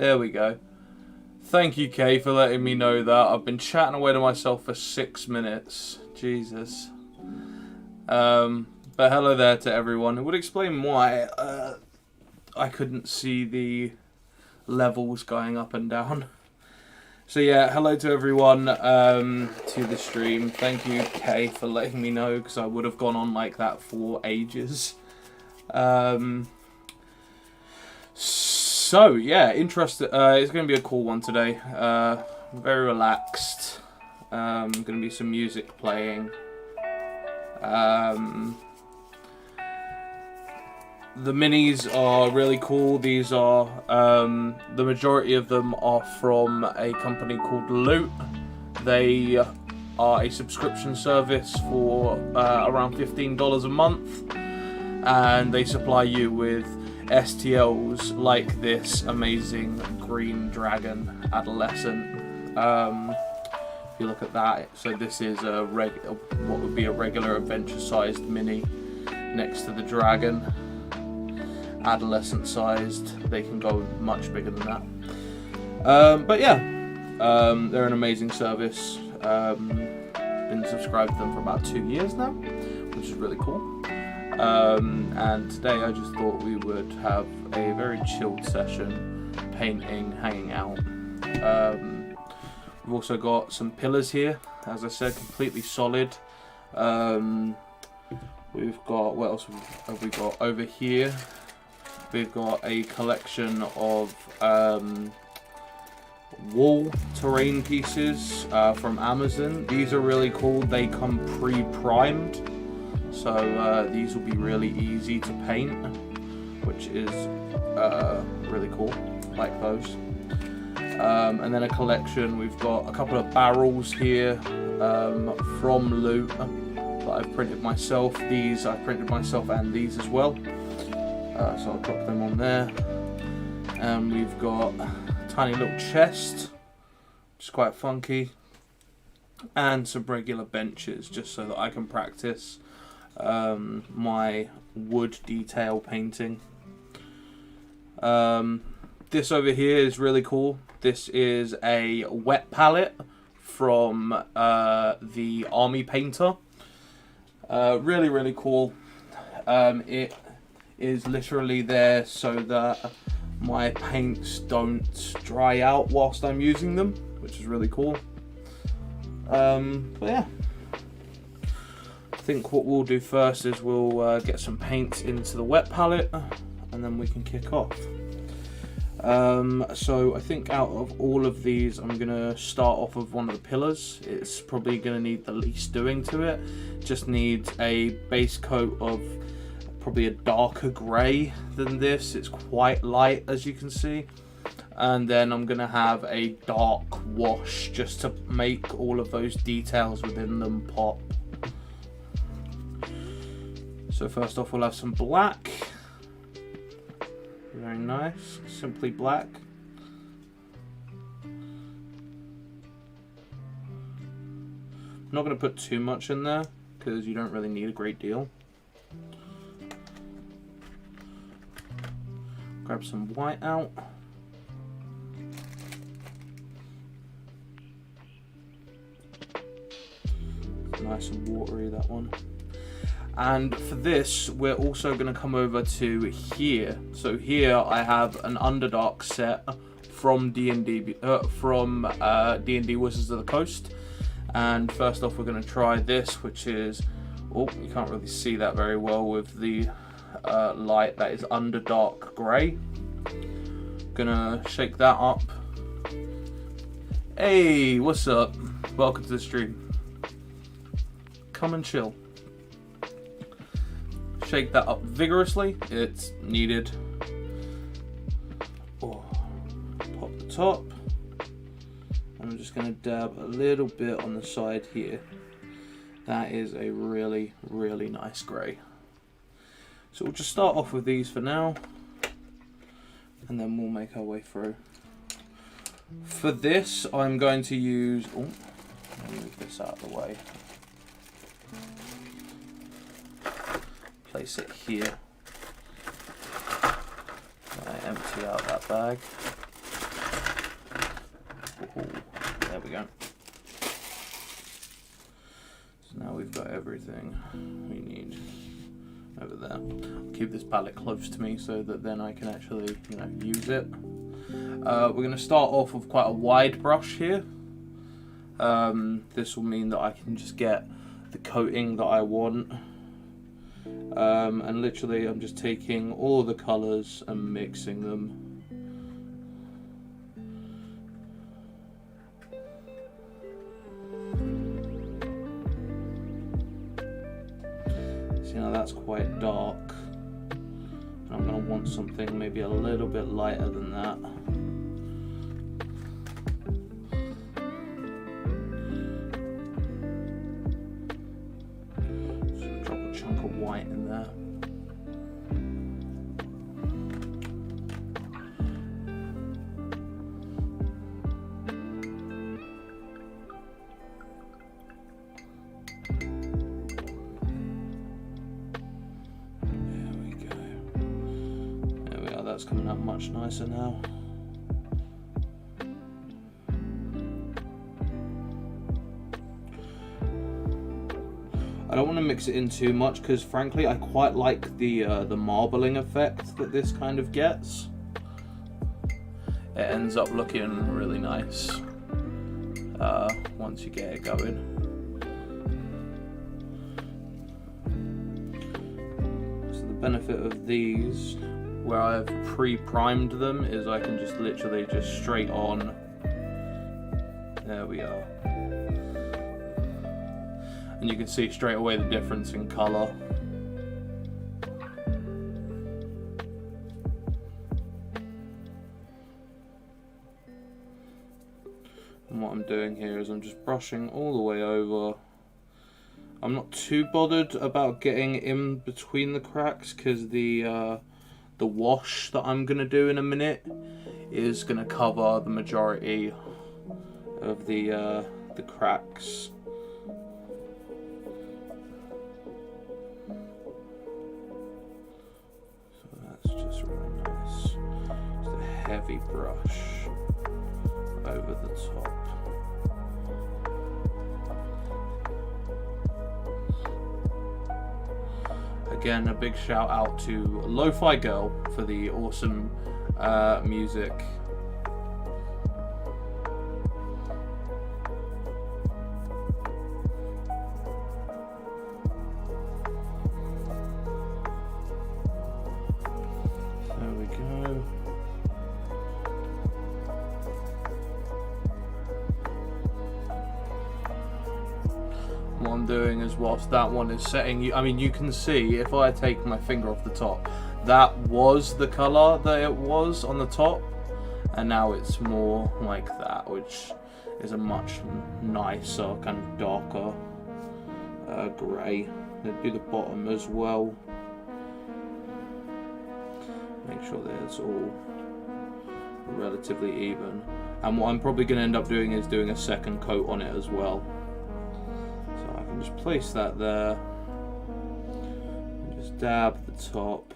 There we go. Thank you, Kay, for letting me know that. I've been chatting away to myself for 6 minutes. Jesus. But hello there to everyone. It would explain why I couldn't see the levels going up and down. So yeah, hello to everyone to the stream. Thank you, Kay, for letting me know, because I would have gone on like that for ages. So yeah, interesting. It's going to be a cool one today. Very relaxed. Going to be some music playing. The minis are really cool. These are, the majority of them are from a company called Loot. They are a subscription service for around $15 a month. And they supply you with STLs like this amazing green dragon adolescent. If you look at that, so this is a what would be a regular adventure-sized mini next to the dragon. Adolescent-sized. They can go much bigger than that. But yeah, they're an amazing service. Been subscribed to them for about 2 years now, which is really cool. And today I just thought we would have a very chilled session, painting, hanging out. We've also got some pillars here, as I said, completely solid. We've got, what else have we got over here? We've got a collection of wall terrain pieces from Amazon. These are really cool. They come pre-primed. So these will be really easy to paint, which is really cool, like those. And then a collection, we've got a couple of barrels here from Loot that I've printed myself. These I've printed myself and these as well. So I'll drop them on there. And we've got a tiny little chest, which is quite funky. And some regular benches, just so that I can practice my wood detail painting. This over here is really cool. This is a wet palette from the Army Painter. Really, really cool. It is literally there so that my paints don't dry out whilst I'm using them, which is really cool. But yeah. I think what we'll do first is we'll get some paints into the wet palette and then we can kick off. So I think out of all of these I'm going to start off with one of the pillars. It's probably going to need the least doing to it. Just needs a base coat of probably a darker grey than this. It's quite light, as you can see. And then I'm going to have a dark wash just to make all of those details within them pop. So first off, we'll have some black. Very nice, simply black. I'm not going to put too much in there because you don't really need a great deal. Grab some white out. Nice and watery, that one. And for this, we're also going to come over to here. So here I have an Underdark set from D&D Wizards of the Coast. And first off, we're going to try this, which is, oh, you can't really see that very well with the light. That is Underdark Grey. Gonna shake that up. Hey, what's up? Welcome to the stream. Come and chill. Shake that up vigorously. It's needed. Oh, pop the top. I'm just going to dab a little bit on the side here. That is a really, really nice grey. So we'll just start off with these for now, and then we'll make our way through. For this, I'm going to use... Oh, let me move this out of the way. Place it here. I empty out that bag. go. So now we've got everything we need over there. I'll keep this palette close to me so that then I can actually, you know, use it. We're going to start off with quite a wide brush here. This will mean that I can just get the coating that I want. And literally I'm just taking all the colours and mixing them. See, now that's quite dark. And I'm going to want something maybe a little bit lighter than that. White in there. There we go. There we are, that's coming out much nicer now. I don't want to mix it in too much because frankly I quite like the marbling effect that this kind of gets. It ends up looking really nice once you get it going. So the benefit of these, where I've pre-primed them, is I can just literally just straight on. There we are. And you can see straight away the difference in colour. And what I'm doing here is I'm just brushing all the way over. I'm not too bothered about getting in between the cracks because the wash that I'm going to do in a minute is going to cover the majority of the cracks. Just really nice. Just a heavy brush over the top. Again, a big shout out to Lo-Fi Girl for the awesome music. What I'm doing is, whilst that one is setting, I mean, you can see if I take my finger off the top, that was the colour that it was on the top, and now it's more like that, which is a much nicer, kind of darker grey. I'll do the bottom as well. Make sure that it's all relatively even. And what I'm probably going to end up doing is doing a second coat on it as well. So I can just place that there, and just dab the top.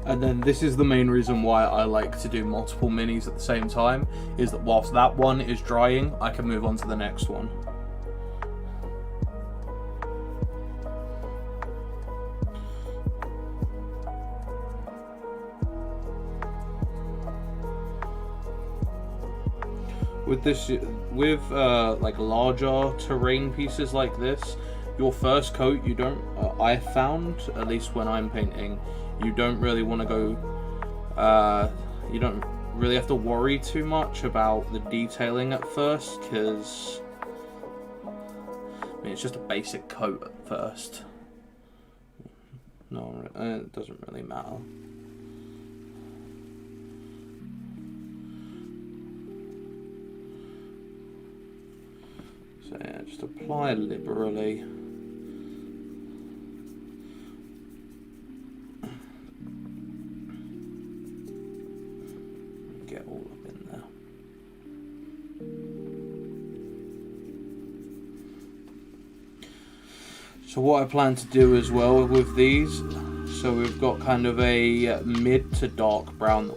And then this is the main reason why I like to do multiple minis at the same time, is that whilst that one is drying, I can move on to the next one. With this, like larger terrain pieces like this, your first coat, you don't, I found, at least when I'm painting, you don't really want to go, you don't really have to worry too much about the detailing at first, because, I mean, it's just a basic coat at first. No, it doesn't really matter. So yeah, just apply liberally. Get all up in there. So what I plan to do as well with these, so we've got kind of a mid to dark brown,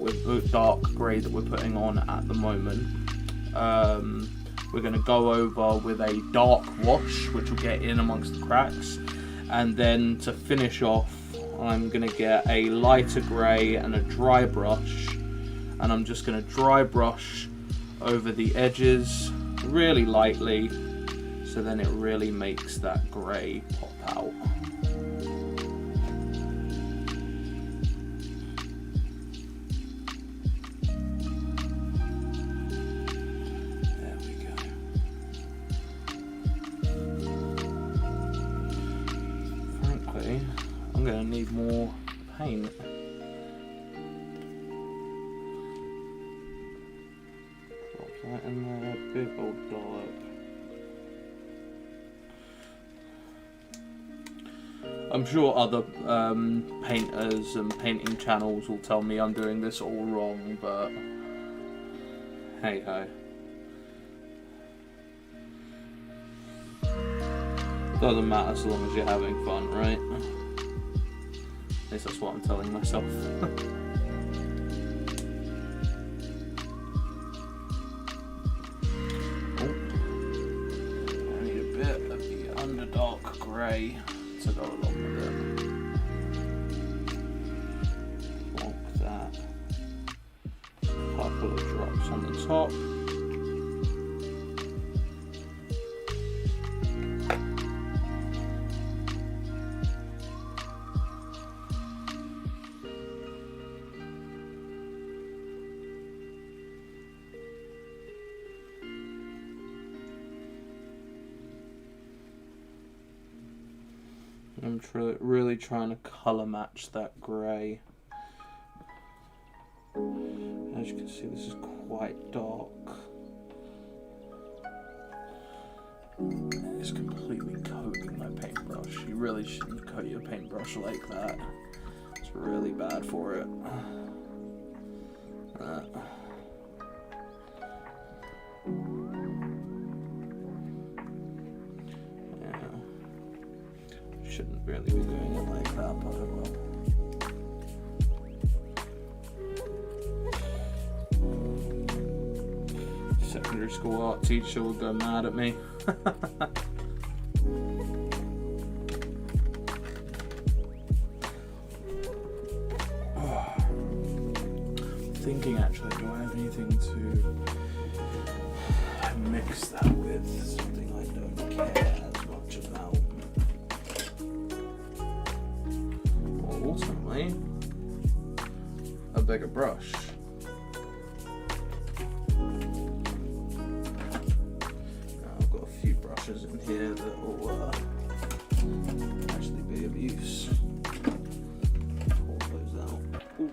dark grey that we're putting on at the moment. We're going to go over with a dark wash, which will get in amongst the cracks. And then to finish off, I'm going to get a lighter grey and a dry brush. And I'm just going to dry brush over the edges really lightly. So then it really makes that grey pop out. I'm going to need more paint. Drop that in there, big old dollop. I'm sure other painters and painting channels will tell me I'm doing this all wrong, but hey ho. Doesn't matter as long as you're having fun, right? At least that's what I'm telling myself. I need a bit of the underdark grey to go along with it. Like that. A couple of drops on the top. I'm really trying to colour match that grey. As you can see, this is quite dark. It's completely coating my paintbrush. You really shouldn't coat your paintbrush like that. It's really bad for it. Shouldn't really be doing it like that, but I will. Secondary school art teacher will go mad at me. Thinking actually, do I have anything to mix that with? Something I don't care as much about. Ultimately, a bigger brush. Now I've got a few brushes in here that will actually be of use. Pull those out. Ooh.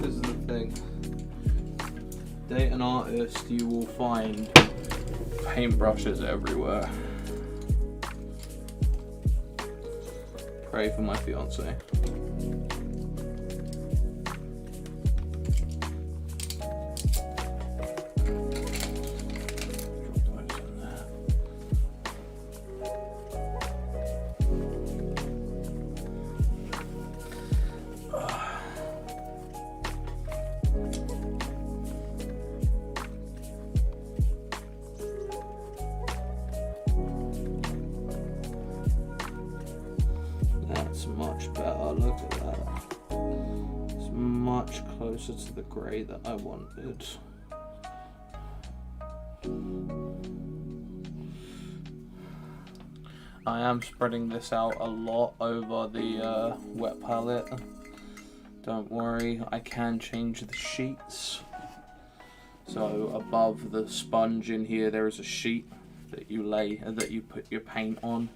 This is the thing. Date an artist, you will find paintbrushes everywhere. Pray for my fiance. That's much better, look at that. It's much closer to the grey that I wanted. I am spreading this out a lot over the wet palette. Don't worry, I can change the sheets. So above the sponge in here there is a sheet that you put your paint on.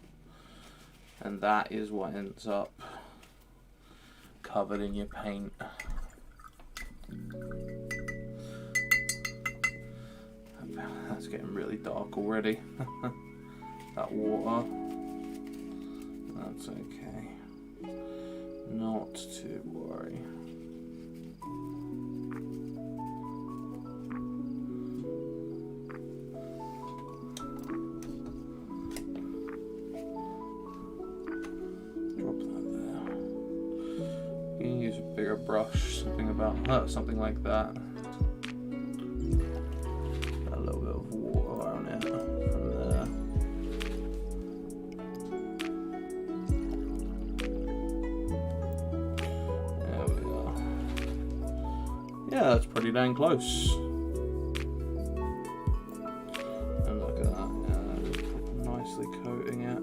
And that is what ends up covered in your paint. That's getting really dark already. That water. That's okay. Not to worry. brush, something like that. A little bit of water on it from there. There we are. Yeah, that's pretty dang close. And look at that, yeah, nicely coating it.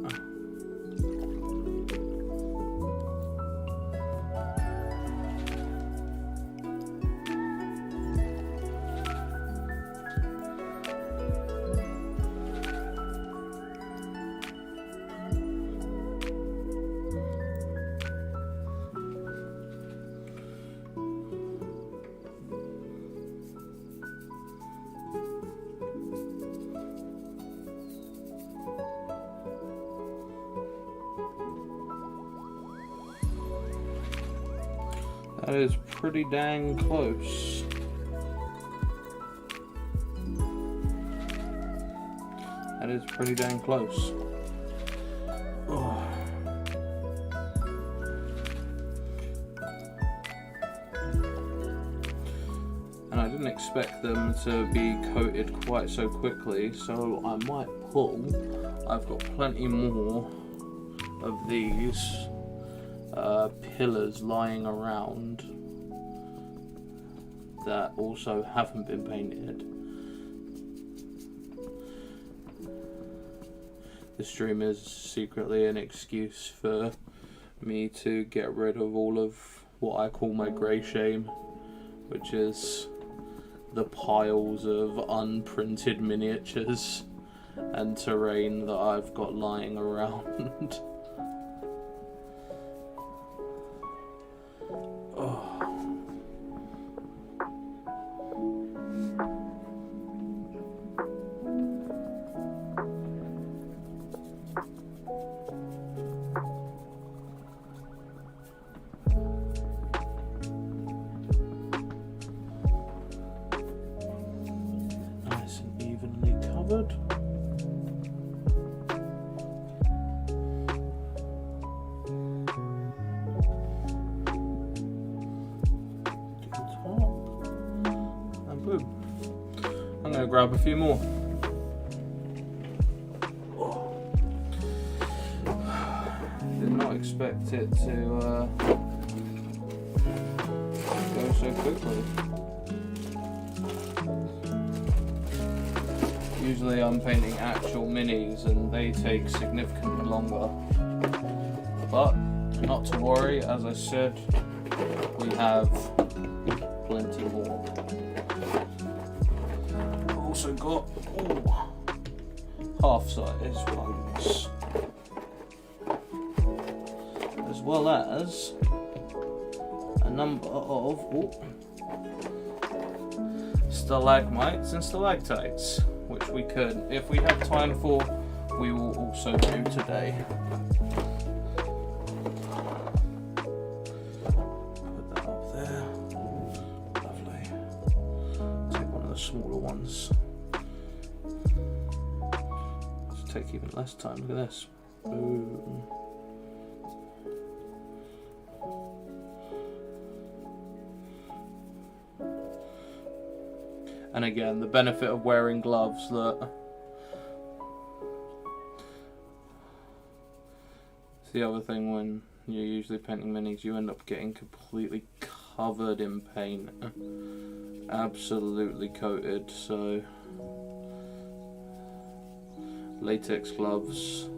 That is pretty dang close. That is pretty dang close. Oh. And I didn't expect them to be coated quite so quickly, so I might pull. I've got plenty more of these pillars lying around that also haven't been painted. This stream is secretly an excuse for me to get rid of all of what I call my grey shame, which is the piles of unprinted miniatures and terrain that I've got lying around. Nice and evenly covered. I'm going to grab a few more. Did not expect it to go so quickly. Usually I'm painting actual minis and they take significantly longer. But not to worry, as I said, we have plenty more. Also got half-size ones, as well as a number of stalagmites and stalactites, which we could, if we have time for, we will also do today. Put that up there. Lovely. Take one of the smaller ones. Take even less time. Look at this. Boom. And again, the benefit of wearing gloves that it's the other thing when you're usually painting minis, you end up getting completely covered in paint, absolutely coated. So latex gloves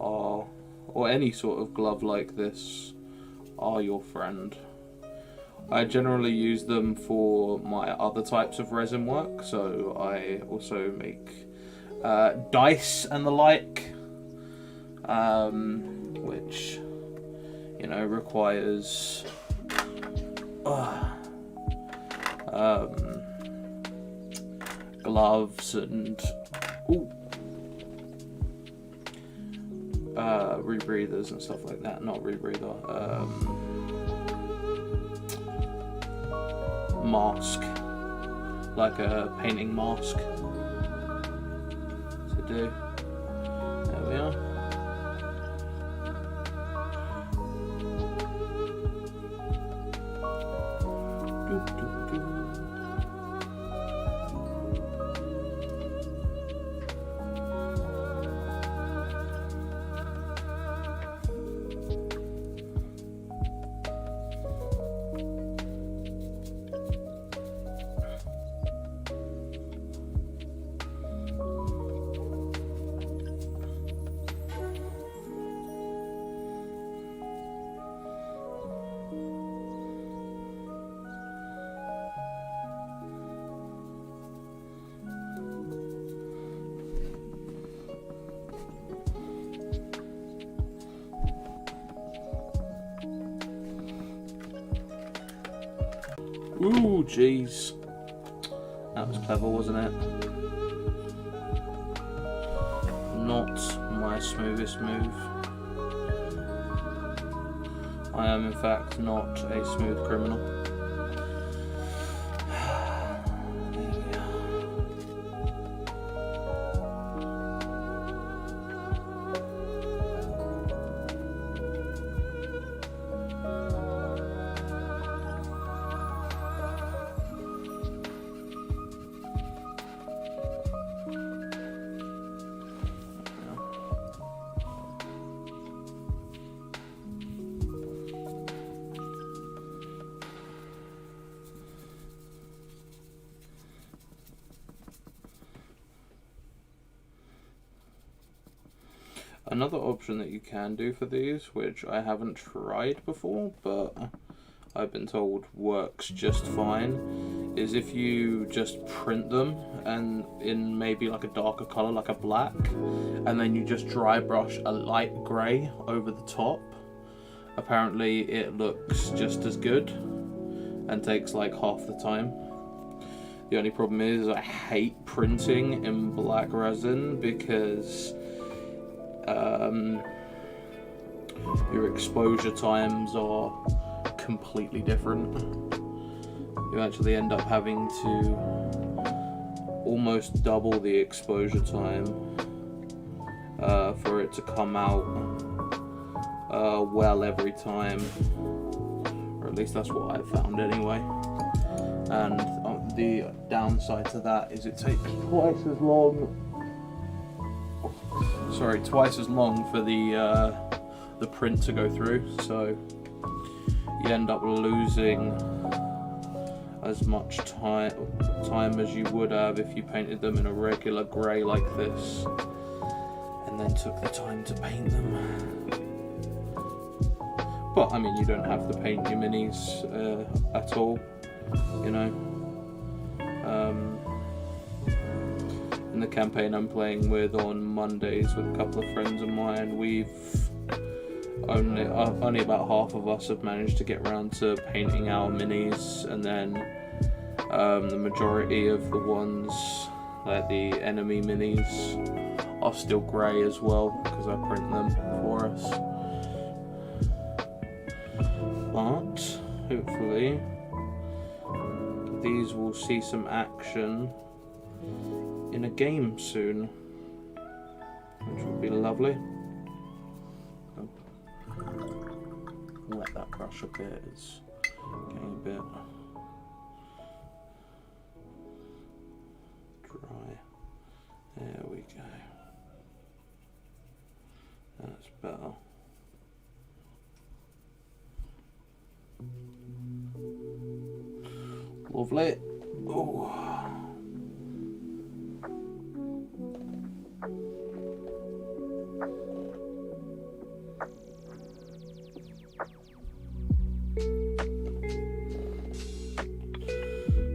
are, or any sort of glove like this, are your friend. I generally use them for my other types of resin work, so I also make dice and the like, which, you know, requires gloves and rebreathers and stuff like that. Not rebreather, mask, like a painting mask to do. There we are. Ooh, jeez. That was clever, wasn't it? Not my smoothest move. I am, in fact, not a smooth criminal. Another option that you can do for these, which I haven't tried before, but I've been told works just fine, is if you just print them and in maybe like a darker color, like a black, and then you just dry brush a light grey over the top. Apparently it looks just as good and takes like half the time. The only problem is I hate printing in black resin because your exposure times are completely different. You actually end up having to almost double the exposure time for it to come out well every time, or at least that's what I've found anyway. And the downside to that is it takes twice as long for the print to go through, so you end up losing as much time as you would have if you painted them in a regular grey like this and then took the time to paint them. But I mean, you don't have to paint your minis at all, you know. In the campaign I'm playing with on Mondays with a couple of friends of mine, we've only about half of us have managed to get around to painting our minis, and then the majority of the ones, like the enemy minis, are still grey as well because I print them for us. But hopefully these will see some action in a game soon, which would be lovely. Wet that brush a bit, it's getting a bit dry. There we go. That's better. Lovely. Oh.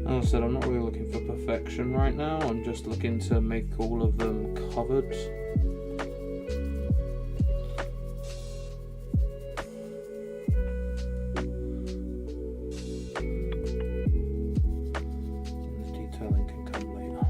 As I said, I'm not really looking for perfection right now, I'm just looking to make all of them covered. And the detailing can come later.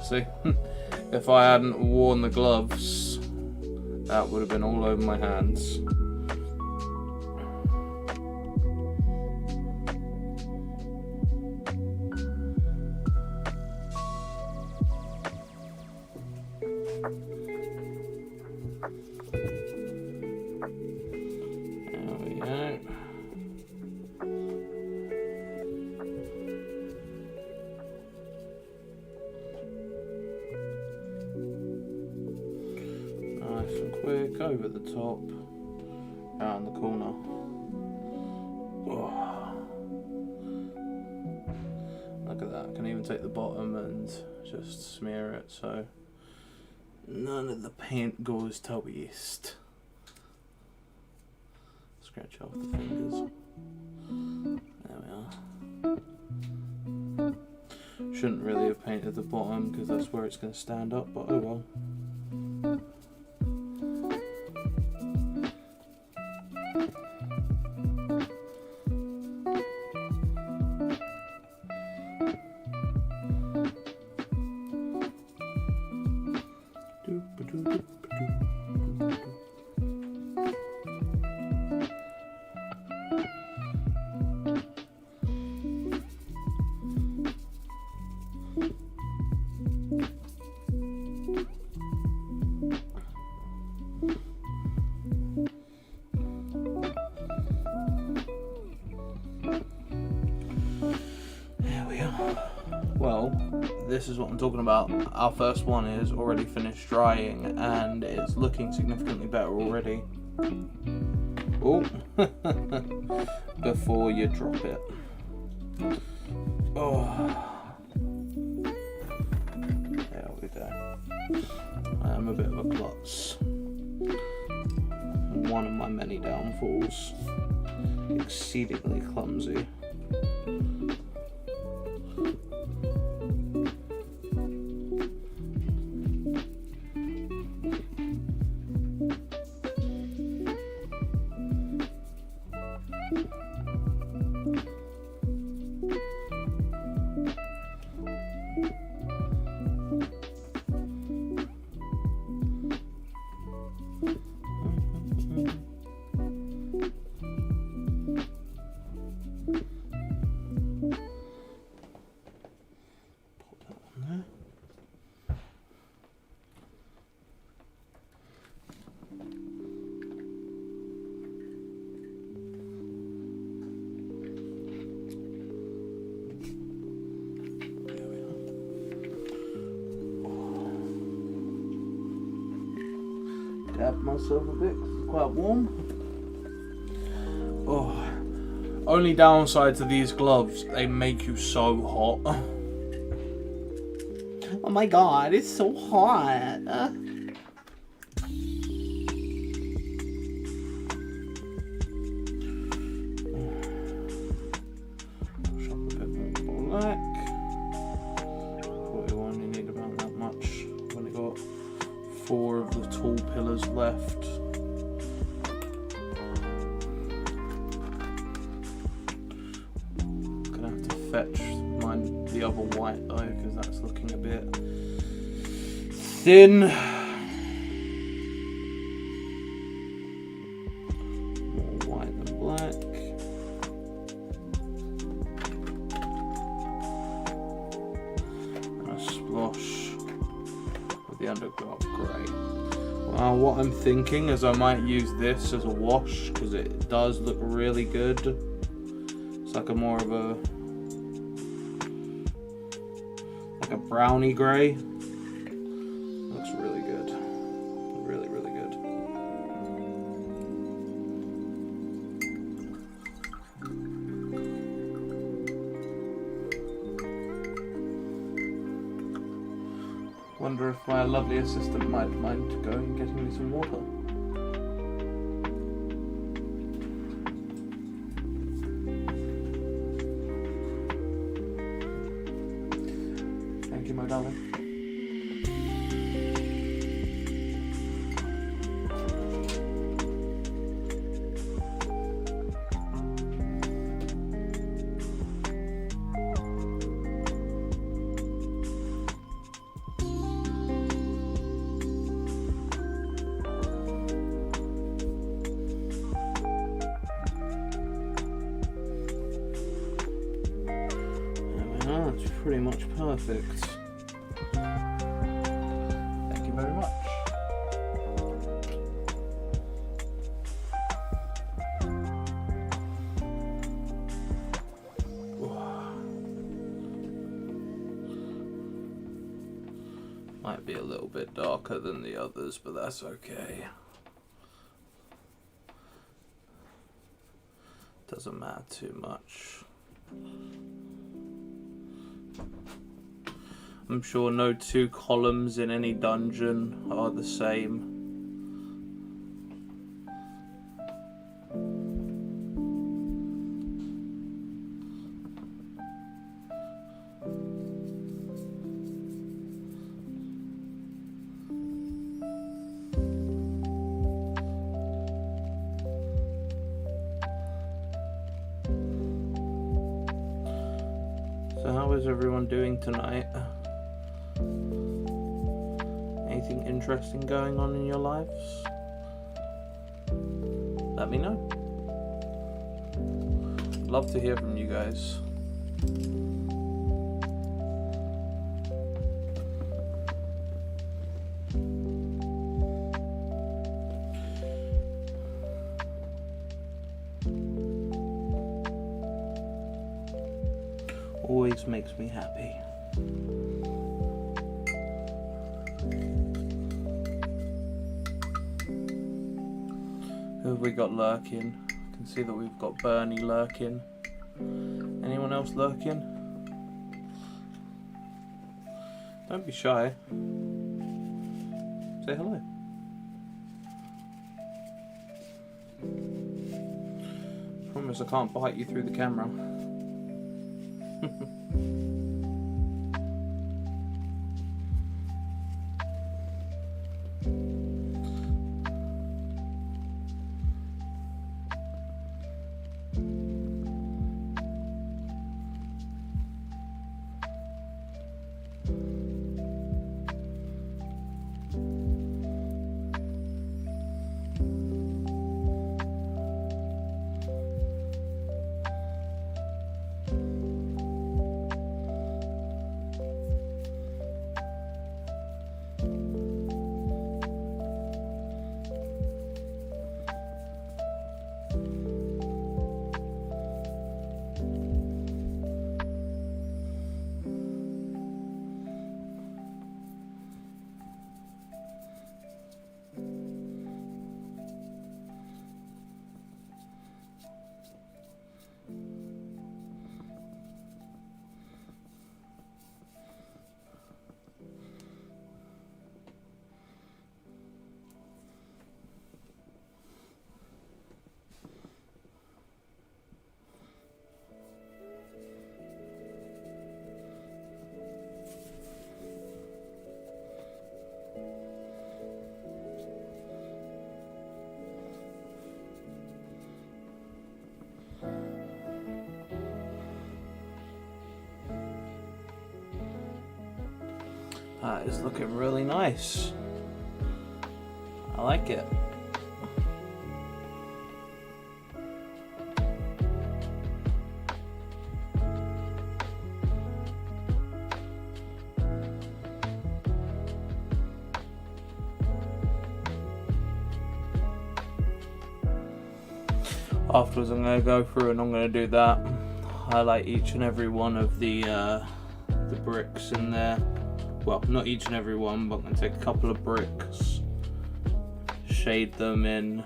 See, if I hadn't worn the gloves, that would have been all over my hands. Quick over the top, around the corner. Oh. Look at that, I can even take the bottom and just smear it so none of the paint goes to waste. Scratch off the fingers. There we are. Shouldn't really have painted the bottom because that's where it's going to stand up, but oh well. Well, this is what I'm talking about. Our first one is already finished drying and it's looking significantly better already. Oh, before you drop it. Oh, there we go. I am a bit of a klutz. One of my many downfalls. Exceedingly clumsy. Dab myself a bit because it's quite warm. Oh, only downside to these gloves, they make you so hot. Oh my god, it's so hot. Shop a bit more black. Thought you only need about that much. I've only got 4 of the tall pillars left. Gonna have to fetch the other white though, because that's looking a bit thin. More white than black. And a splosh with the undercloth grey. Well, what I'm thinking is I might use this as a wash because it does look really good. It's like a more of a brownie grey. Looks really good. Really, really good. Wonder if my lovely assistant might mind going and getting me some water. Thank you, my darling. That's pretty much perfect. Thank you very much. Might be a little bit darker than the others, but that's okay. Doesn't matter too much. I'm sure no two columns in any dungeon are the same. So how is everyone doing tonight? Anything interesting going on in your lives? Let me know. Love to hear from you guys. Always makes me happy. Who have we got lurking? I can see that we've got Bernie lurking. Anyone else lurking? Don't be shy. Say hello. Promise I can't bite you through the camera. That is looking really nice. I like it. Afterwards I'm going to go through and I'm going to do that. Highlight each and every one of the bricks in there. Well, not each and every one, but I'm going to take a couple of bricks, shade them in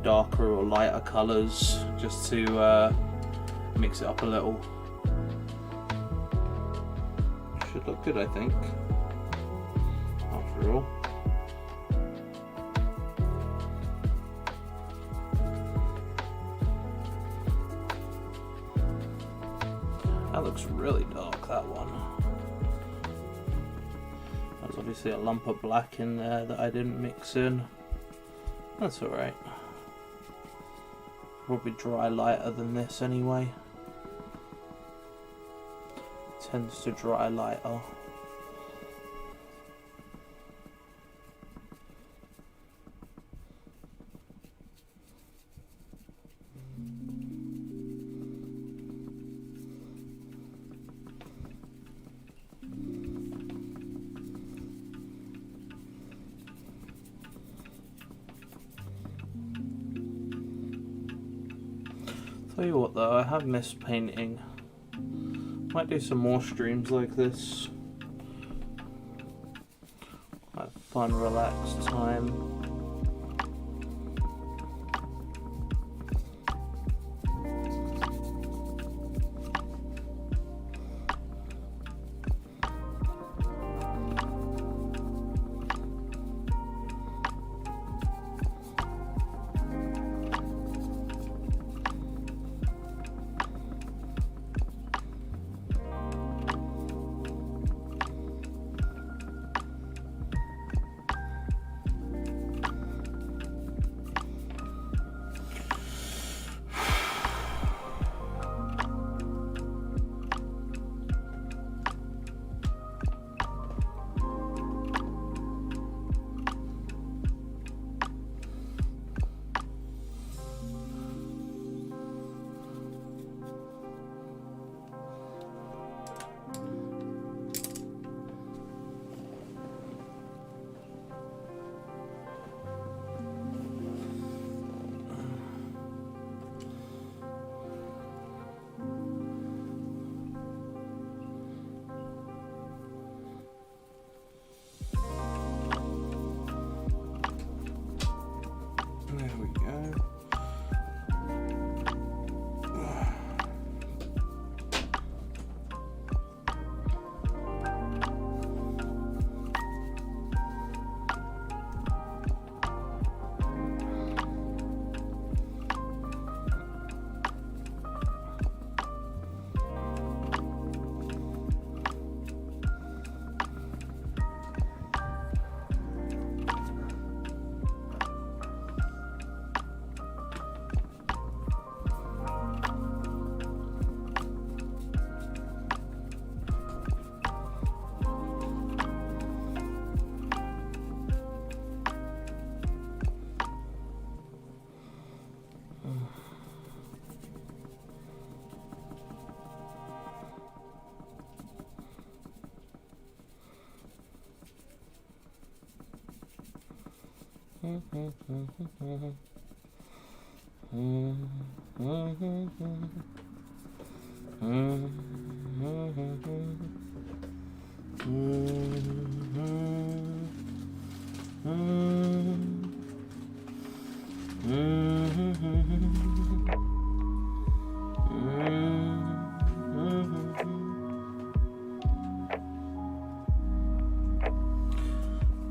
darker or lighter colours just to mix it up a little. Should look good, I think, after all. That looks really dark, that one. There's obviously a lump of black in there that I didn't mix in. That's alright. Probably dry lighter than this anyway. Tends to dry lighter. Tell you what though, I have missed painting. Might do some more streams like this. Have fun, relaxed time.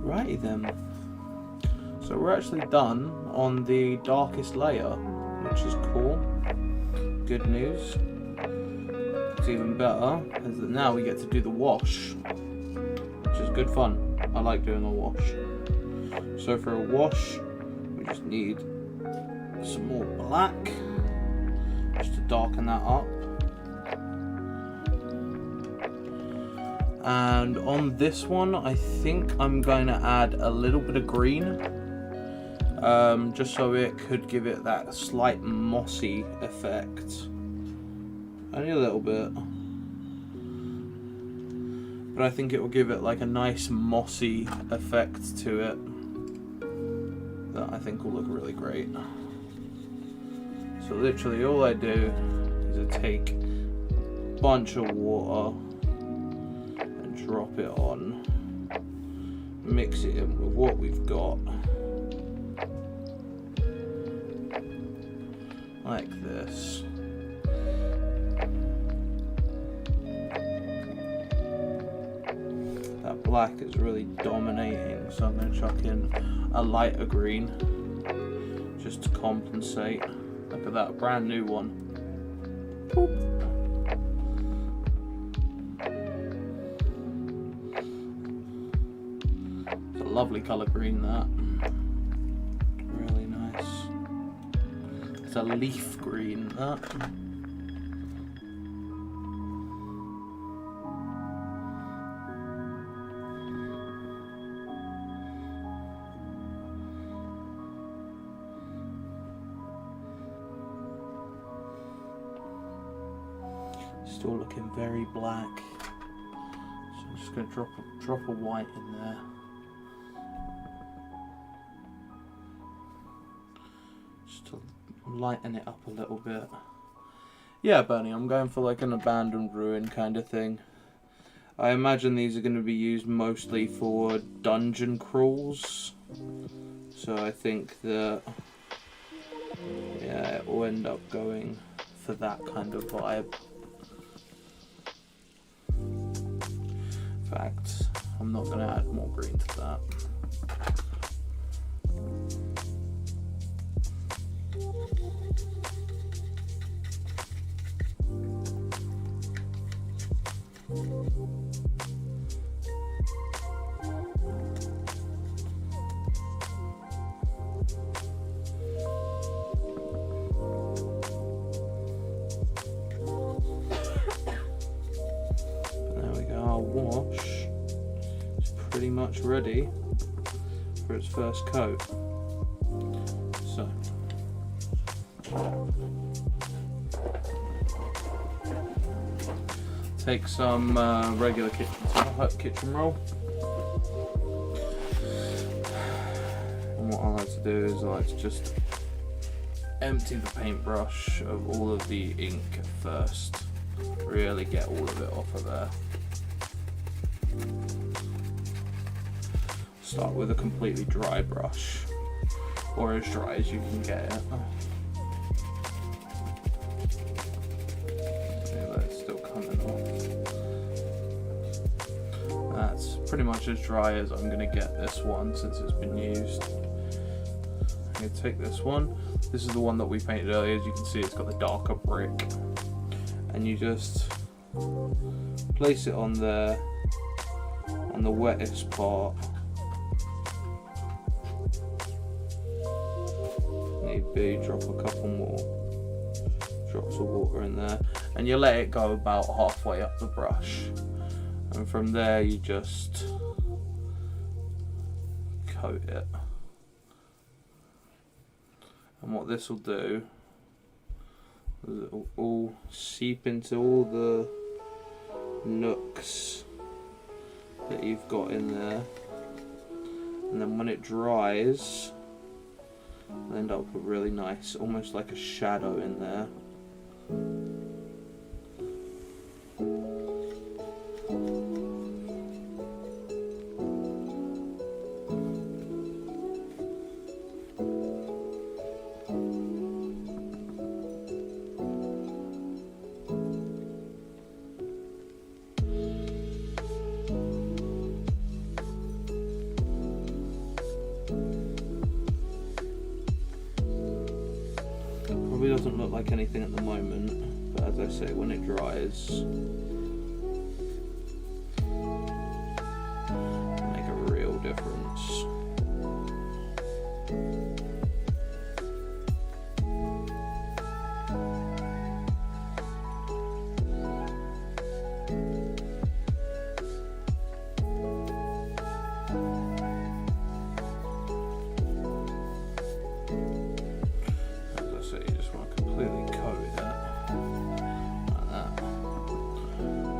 Righty then. So we're actually done on the darkest layer, which is cool. Good news. What's even better is that now we get to do the wash, which is good fun. I like doing the wash. So for a wash, we just need some more black, just to darken that up. And on this one, I think I'm going to add a little bit of green, just so it could give it that slight mossy effect. Only a little bit. But I think it will give it like a nice mossy effect to it that I think will look really great. So literally all I do is I take a bunch of water, drop it on, mix it in with what we've got, like this. That black is really dominating, so I'm going to chuck in a lighter green just to compensate. Look at that, brand new one. Boop. Lovely colour green, that. Really nice. It's a leaf green, that. Still looking very black. So I'm just going to drop a white in there. To lighten it up a little bit. Yeah, Bernie, I'm going for like an abandoned ruin kind of thing. I imagine these are going to be used mostly for dungeon crawls. So I think that, yeah, it will end up going for that kind of vibe. In fact, I'm not going to add more green to that. Wash is pretty much ready for its first coat. So take some regular kitchen roll, and what I like to do is I like to just empty the paintbrush of all of the ink first, really get all of it off of there. Start with a completely dry brush, or as dry as you can get it. Yeah, that's still coming off. That's pretty much as dry as I'm going to get this one since it's been used. I'm going to take this one. This is the one that we painted earlier. As you can see, it's got the darker brick, and you just place it on there on the wettest part. Need be, drop a couple more drops of water in there, and you let it go about halfway up the brush, and from there you just coat it. And what this will do is it will all seep into all the nooks that you've got in there, and then when it dries, I'll end up with really nice, almost like a shadow in there. Probably doesn't look like anything at the moment, but as I say, when it dries, it'll make a real difference.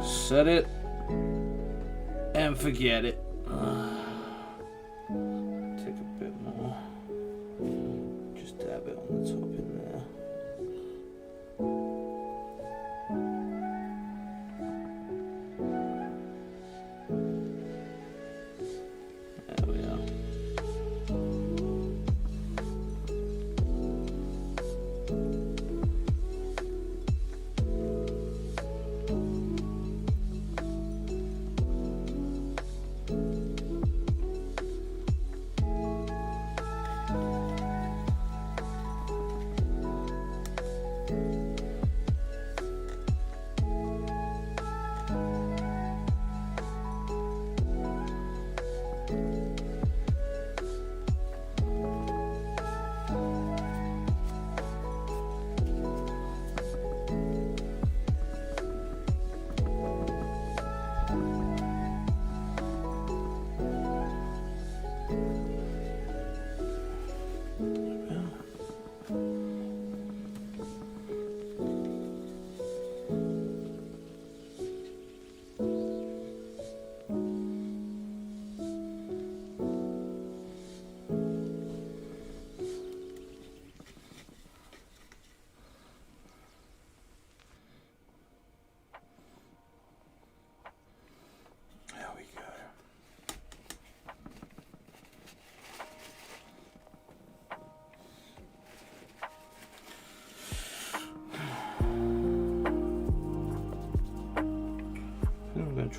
Set it and forget it. Take a bit more. Just dab it on the top in there. There we are.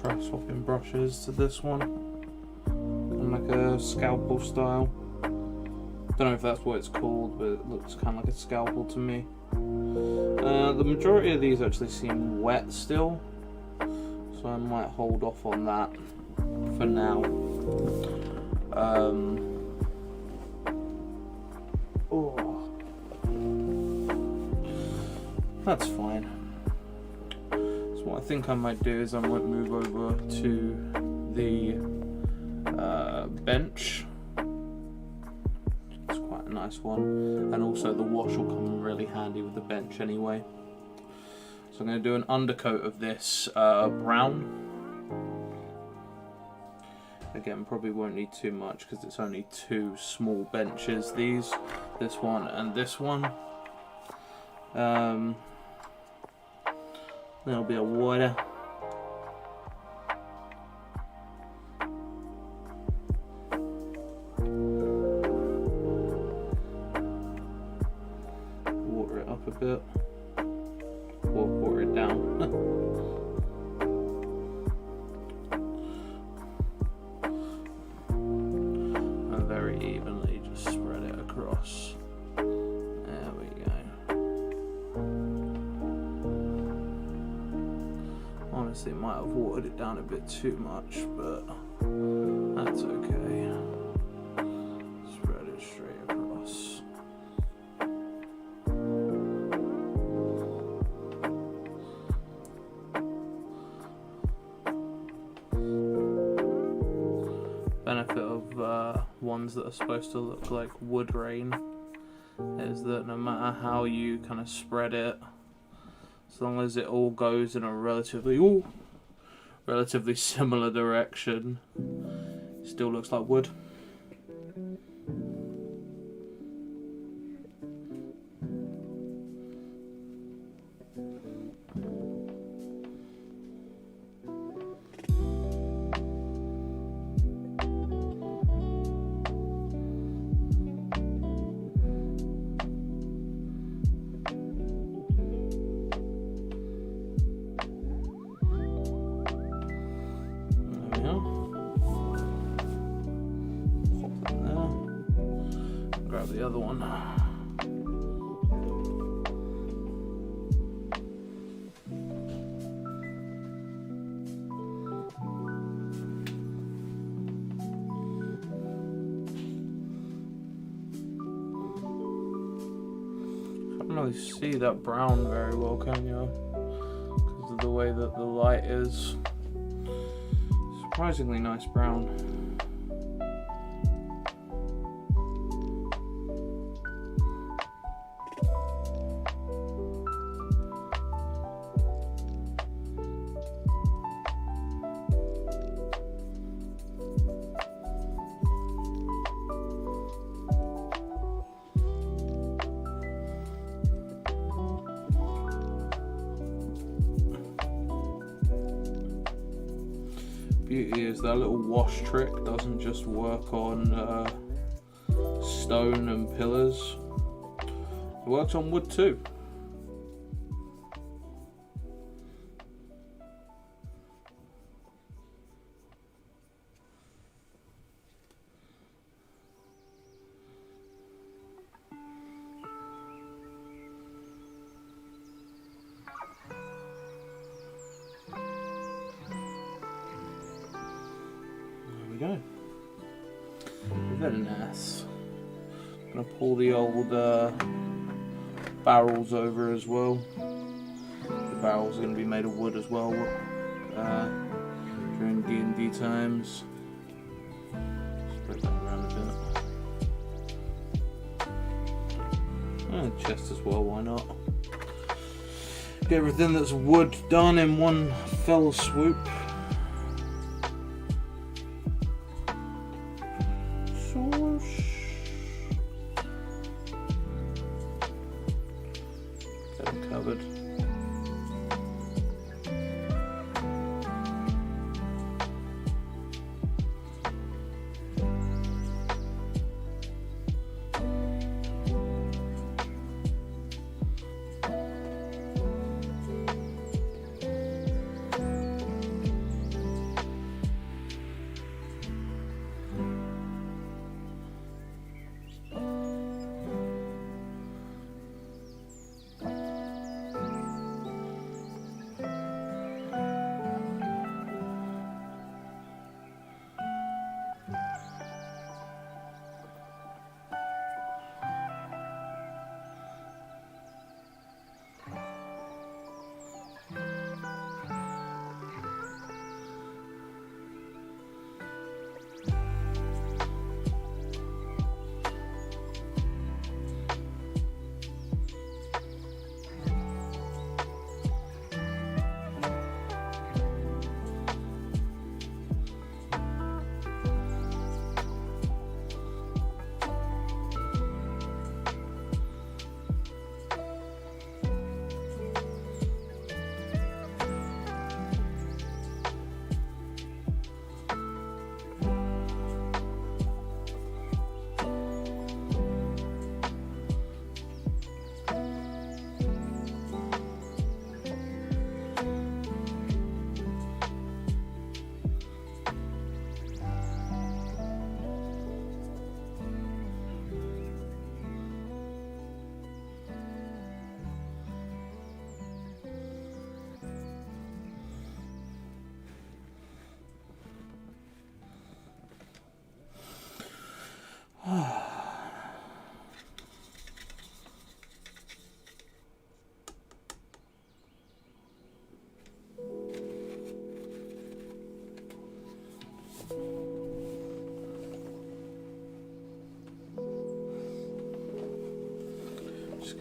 try swapping brushes to this one, on like a scalpel style. Don't know if that's what it's called, but it looks kind of like a scalpel to me. The majority of these actually seem wet still, so I might hold off on that for now. That's fine. So what I think I might do is I might move over to the bench. It's quite a nice one, and also the wash will come in really handy with the bench anyway. So I'm going to do an undercoat of this brown. Again, probably won't need too much because it's only two small benches, this one and this one. Little bit of water. Water it up a bit. Or water it down. And very evenly just spread it across. There we go. Honestly, might have watered it down a bit too much, but that's okay. Spread it straight across. Benefit of ones that are supposed to look like wood rain is that no matter how you kind of spread it, as long as it all goes in a relatively similar direction, it still looks like wood. Grab the other one. Can't really see that brown very well, can you? Because of the way that the light is. Surprisingly nice brown. Beauty is that little wash trick doesn't just work on stone and pillars, it works on wood too. Go. Very nice. I'm gonna pull the old barrels over as well. The barrels are gonna be made of wood as well during D&D times. Spread that around a bit. And chest as well, why not? Get everything that's wood done in one fell swoop. Get them covered.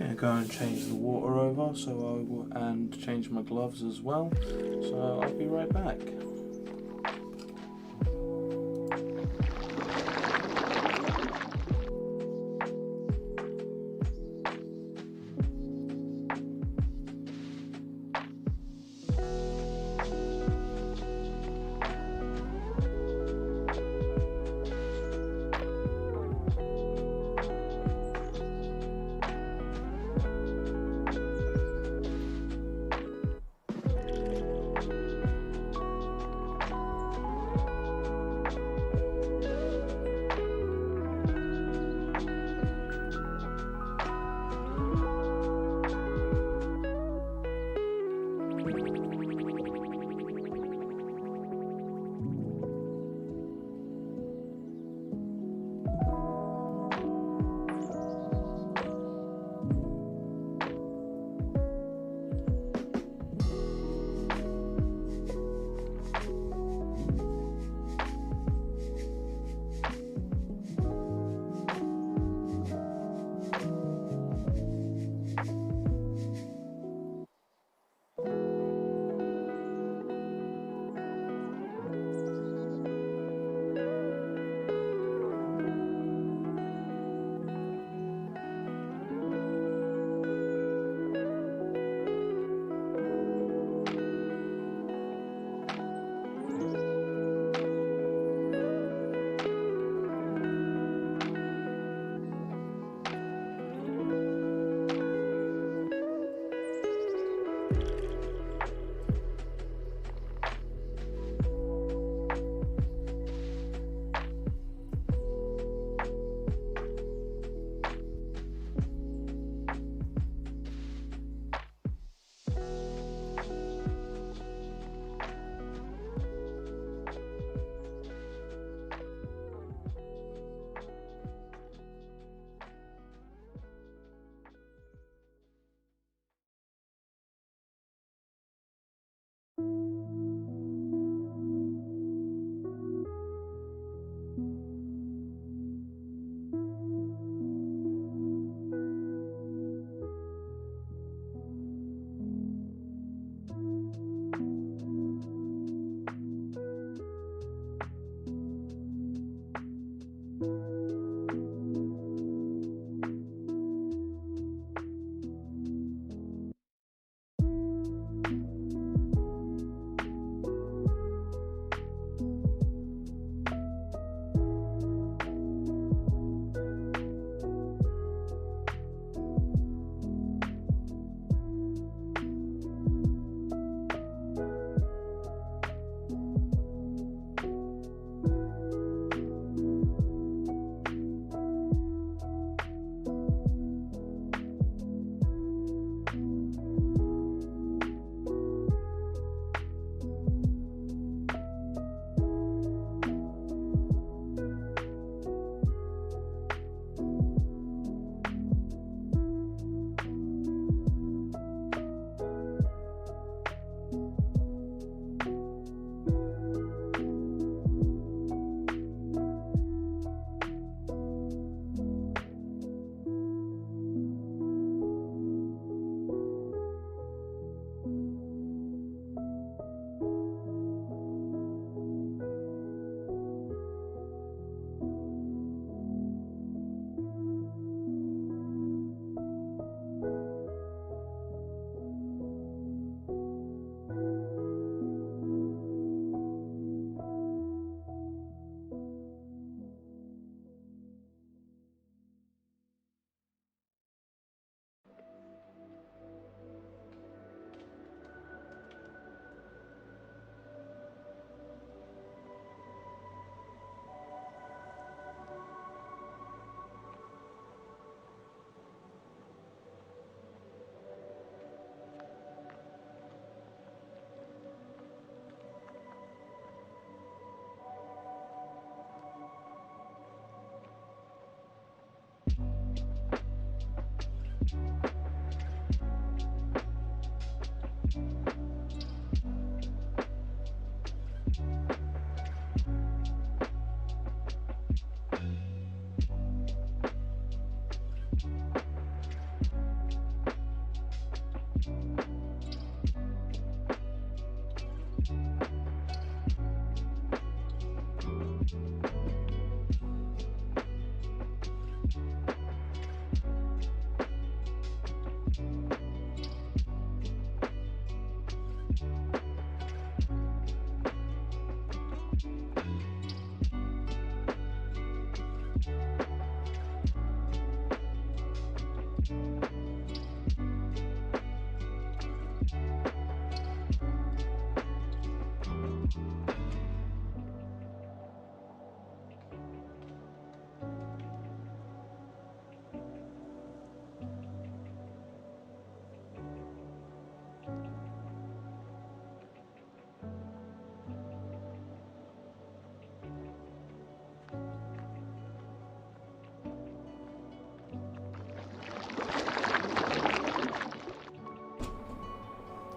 Yeah, go and change the water over, so I will, and change my gloves as well. So I'll be right back.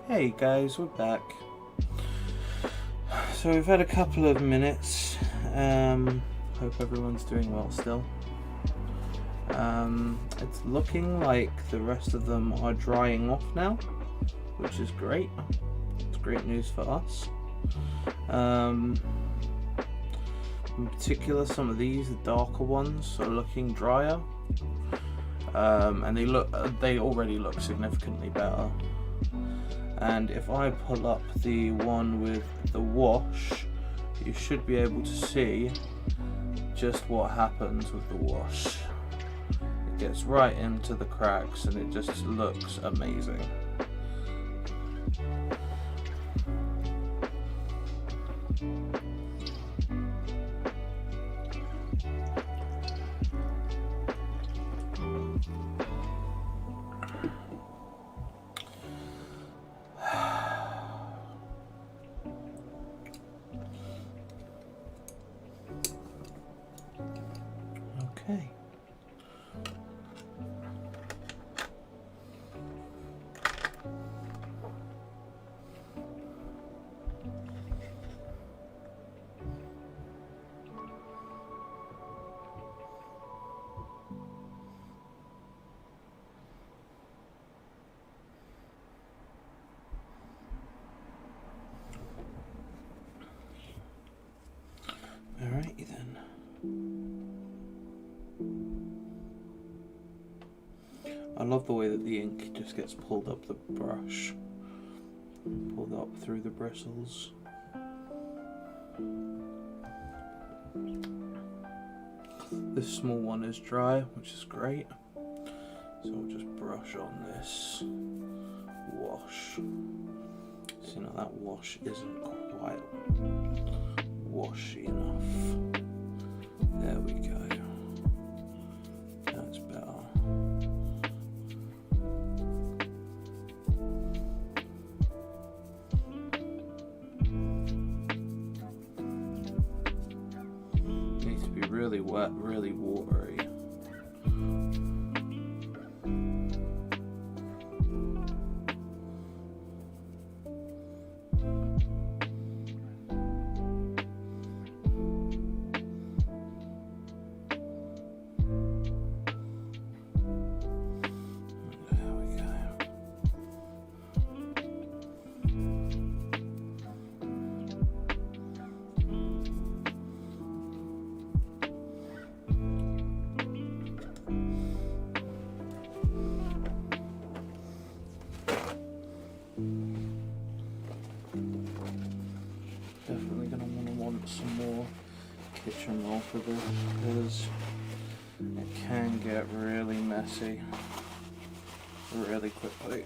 Hey guys, we're back. So we've had a couple of minutes. Hope everyone's doing well still. It's looking like the rest of them are drying off now, which is great. It's great news for us. In particular, some of these, the darker ones, are looking drier, and they already look significantly better. And if I pull up the one with the wash, you should be able to see just what happens with the wash. It gets right into the cracks and it just looks amazing. Okay. Alrighty then. I love the way that the ink just gets pulled up the brush, pulled up through the bristles. This small one is dry, which is great. So I'll just brush on this wash. See, now that wash isn't quite washy enough. There we go. That's better. Needs to be really wet, really watery. Definitely gonna want some more kitchen roll for this because it can get really messy really quickly.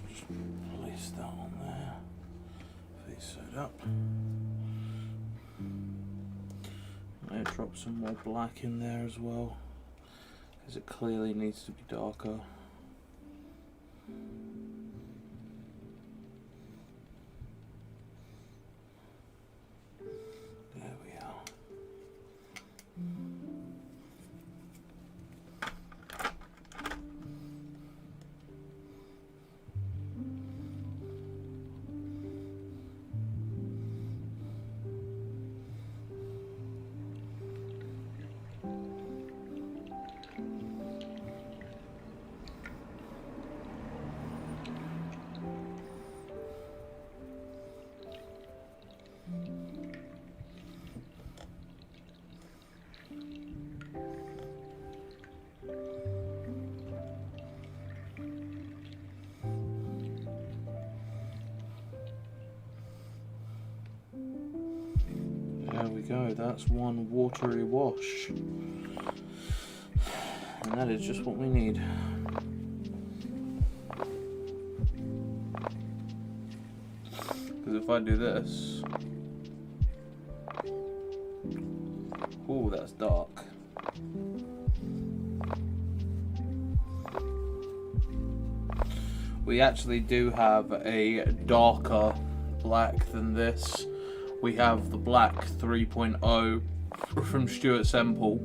Just place that on there, face it up. I drop some more black in there as well because it clearly needs to be darker. There we are. we go, that's one watery wash. And that is just what we need. Because if I do this... Oh, that's dark. We actually do have a darker black than this. We have the black 3.0 from Stuart Semple.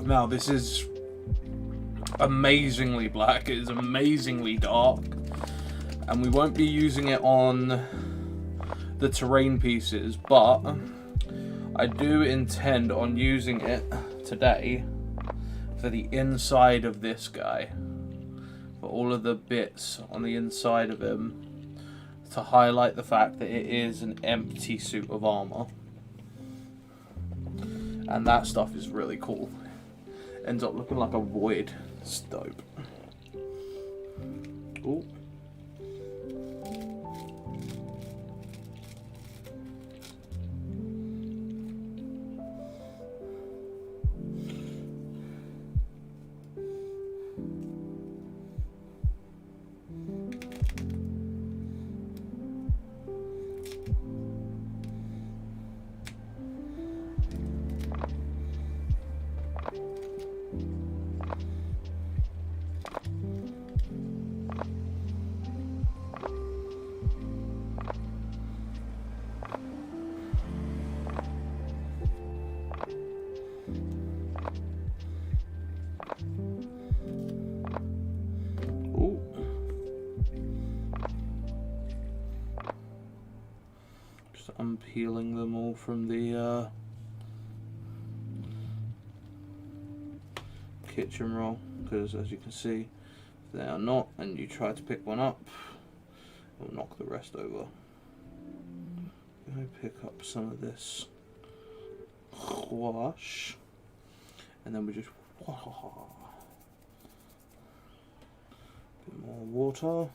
Now this is amazingly black, it is amazingly dark, and we won't be using it on the terrain pieces, but I do intend on using it today for the inside of this guy, for all of the bits on the inside of him, to highlight the fact that it is an empty suit of armor. And that stuff is really cool. Ends up looking like a void. It's dope. Ooh. Unpeeling them all from the kitchen roll, because as you can see, if they are not, and you try to pick one up, it will knock the rest over. Go pick up some of this wash, and then we just bit more water,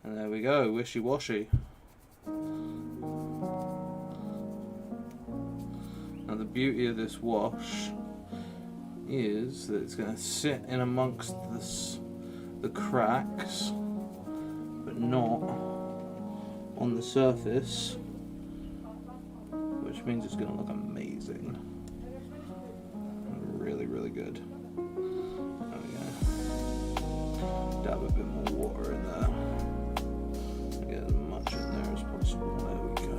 and there we go, wishy-washy. Now the beauty of this wash is that it's going to sit in amongst the cracks, but not on the surface, which means it's going to look amazing. Really, really good. There we go. Dab a bit more water in there. Get as much in there as possible. There we go.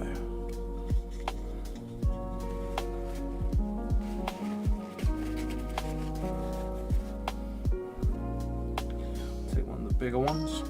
Take one of the bigger ones.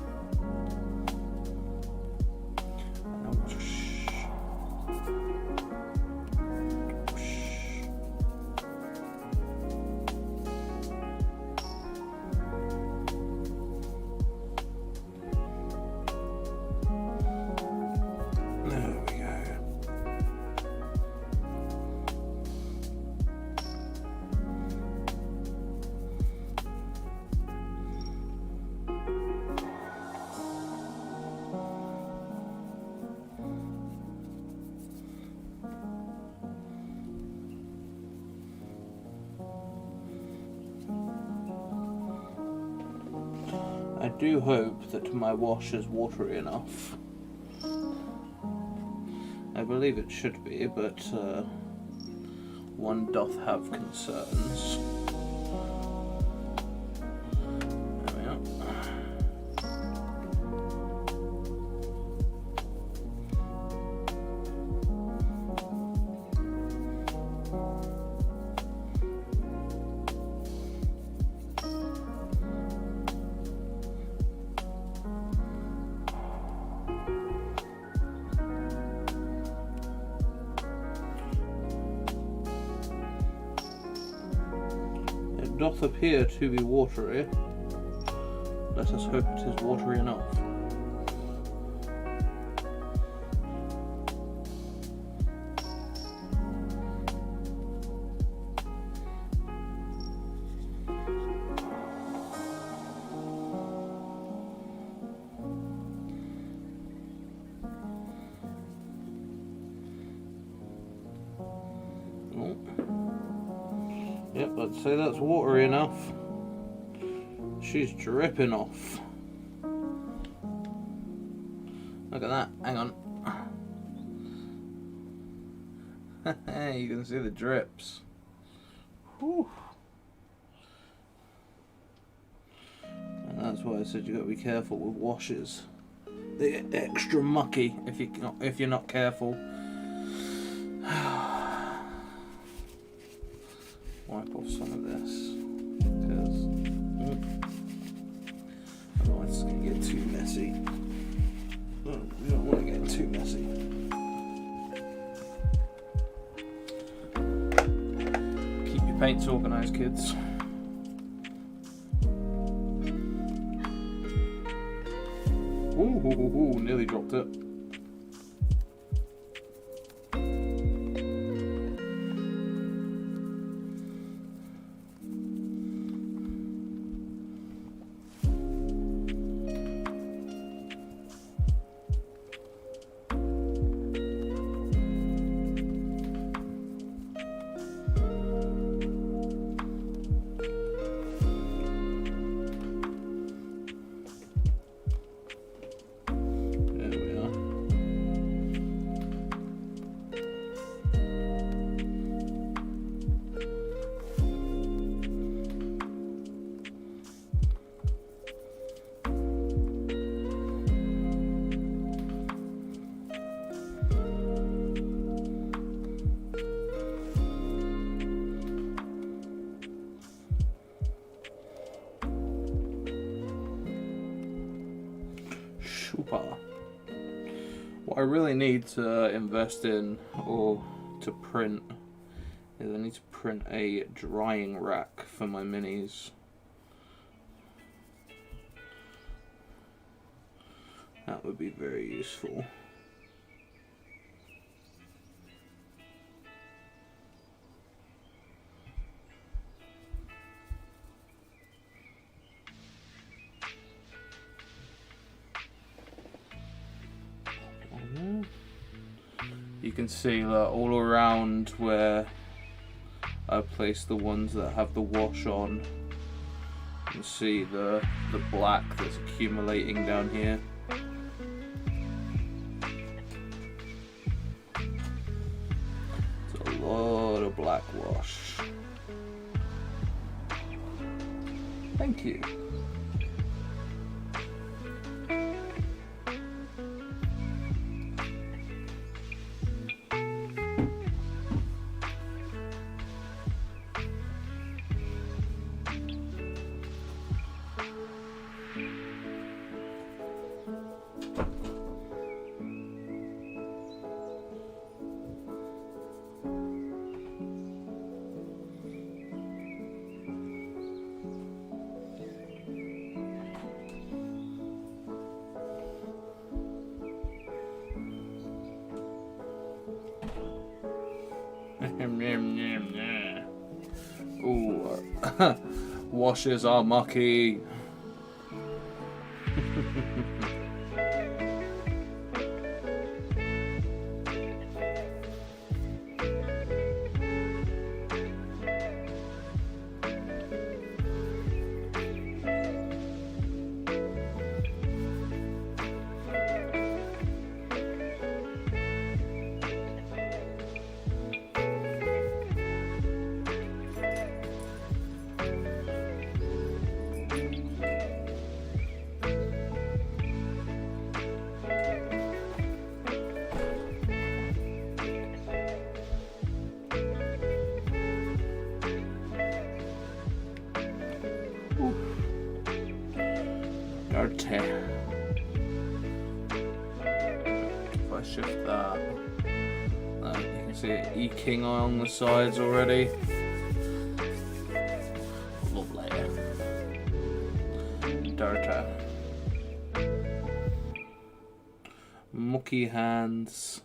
I do hope that my wash is watery enough. I believe it should be, but one doth have concerns. There we are. Doth appear to be watery. Let us hope it is watery enough. I'd say that's watery enough. She's dripping off. Look at that. Hang on. You can see the drips. Whew. And that's why I said you got to be careful with washers. They get extra mucky if you're not careful. Wipe off some of this because otherwise it's going to get too messy. We don't want to get too messy. Keep your paints organised, kids. Ooh, nearly dropped it. What I really need to invest in or to print is I need to print a drying rack for my minis. That would be very useful. You can see that all around where I place the ones that have the wash on, you can see the black that's accumulating down here. It's a lot of black wash. Thank you. Ooh, washes are mucky. Dirty. If I shift that, you can see it eking on the sides already. Lovely. Dirty. Mucky hands.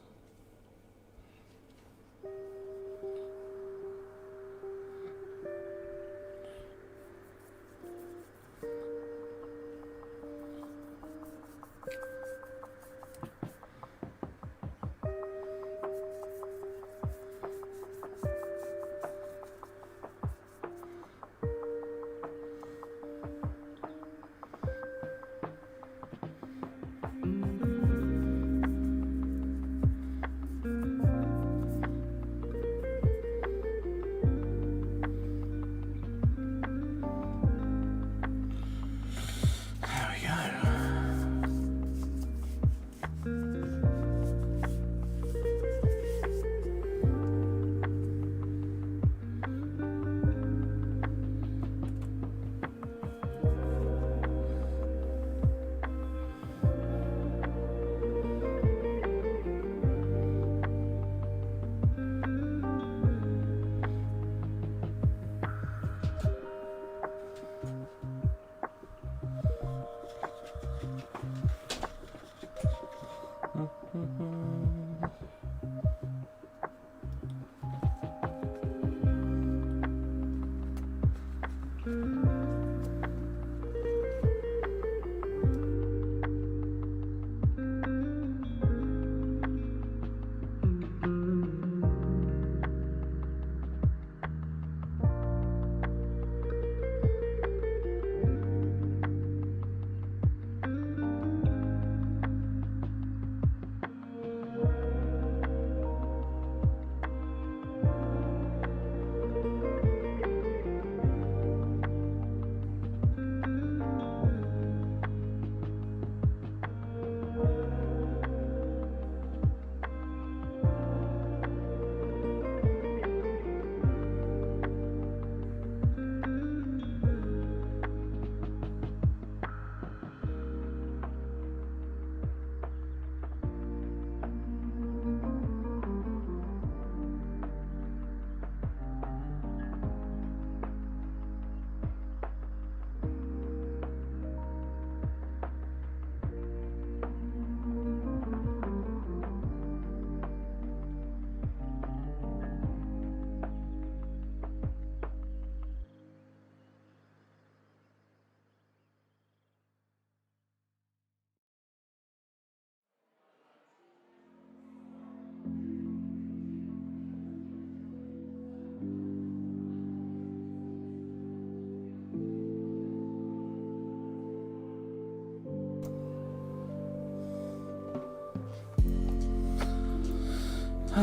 I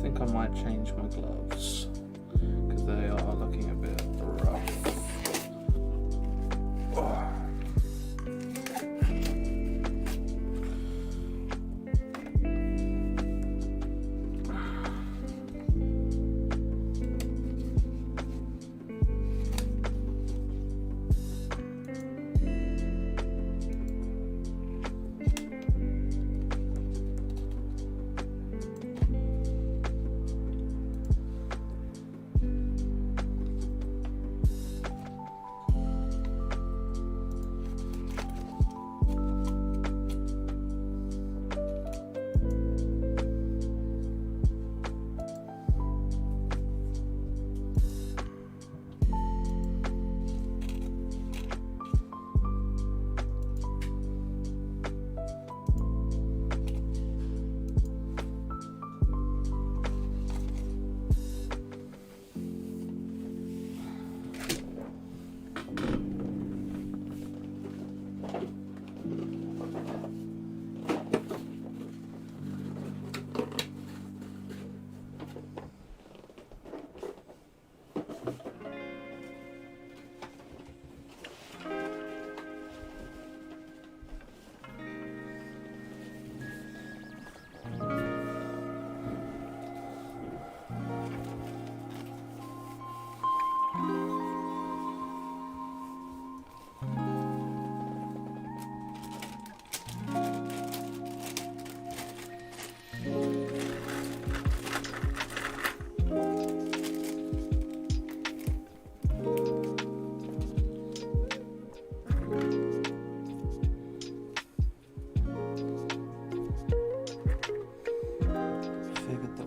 think I might change my gloves because they are looking a bit rough.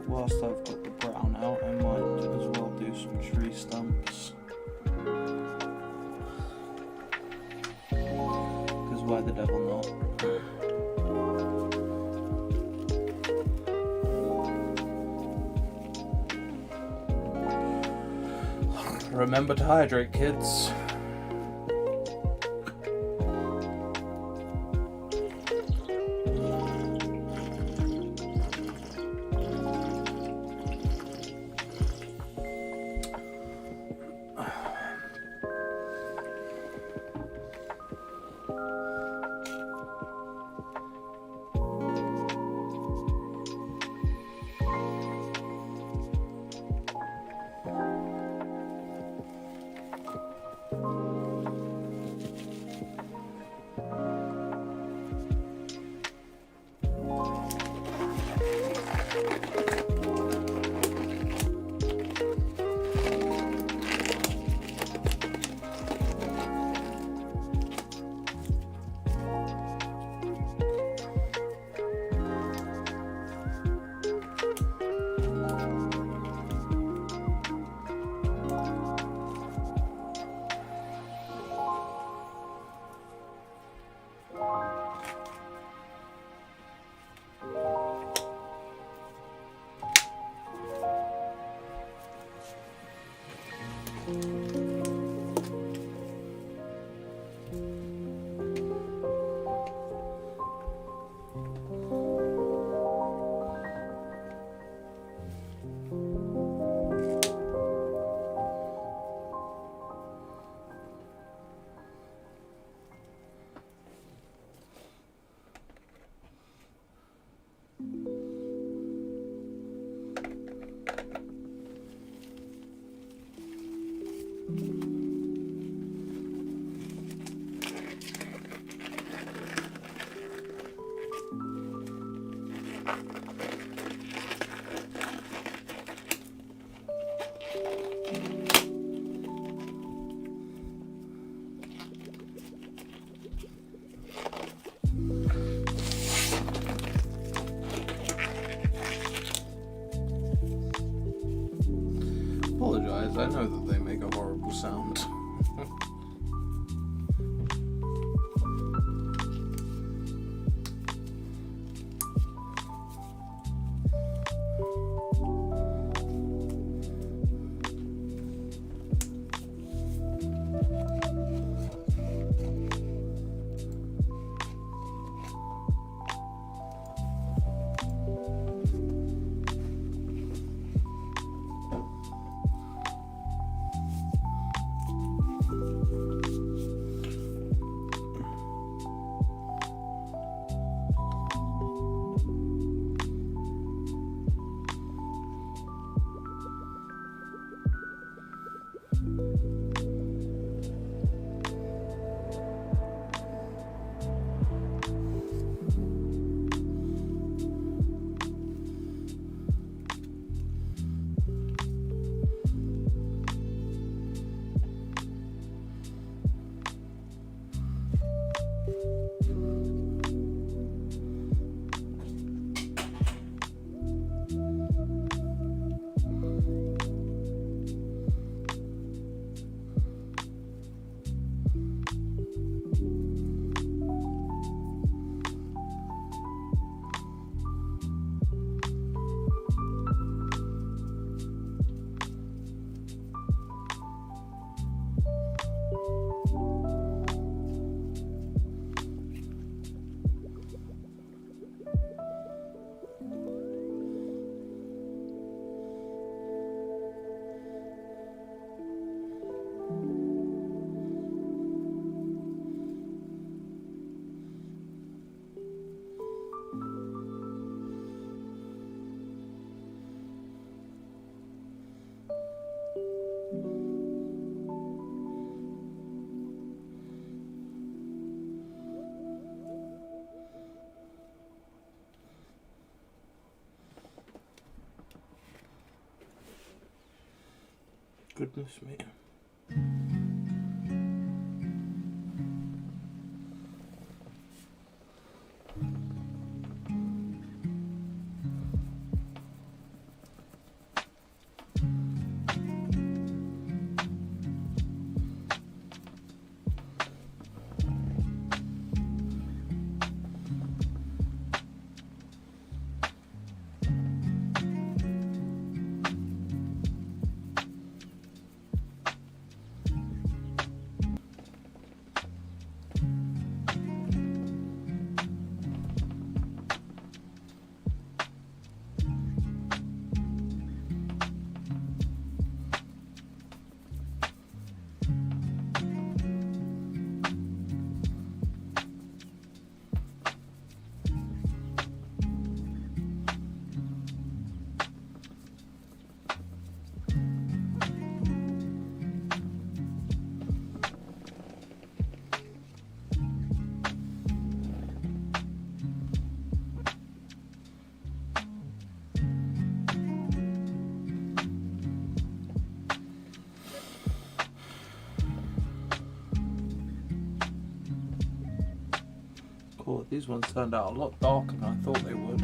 Whilst I've got the brown out, I might as well do some tree stumps. Because why the devil not? Remember to hydrate, kids. Apologize, I know that they make a horrible sound. Goodness me. Oh, these ones turned out a lot darker than I thought they would.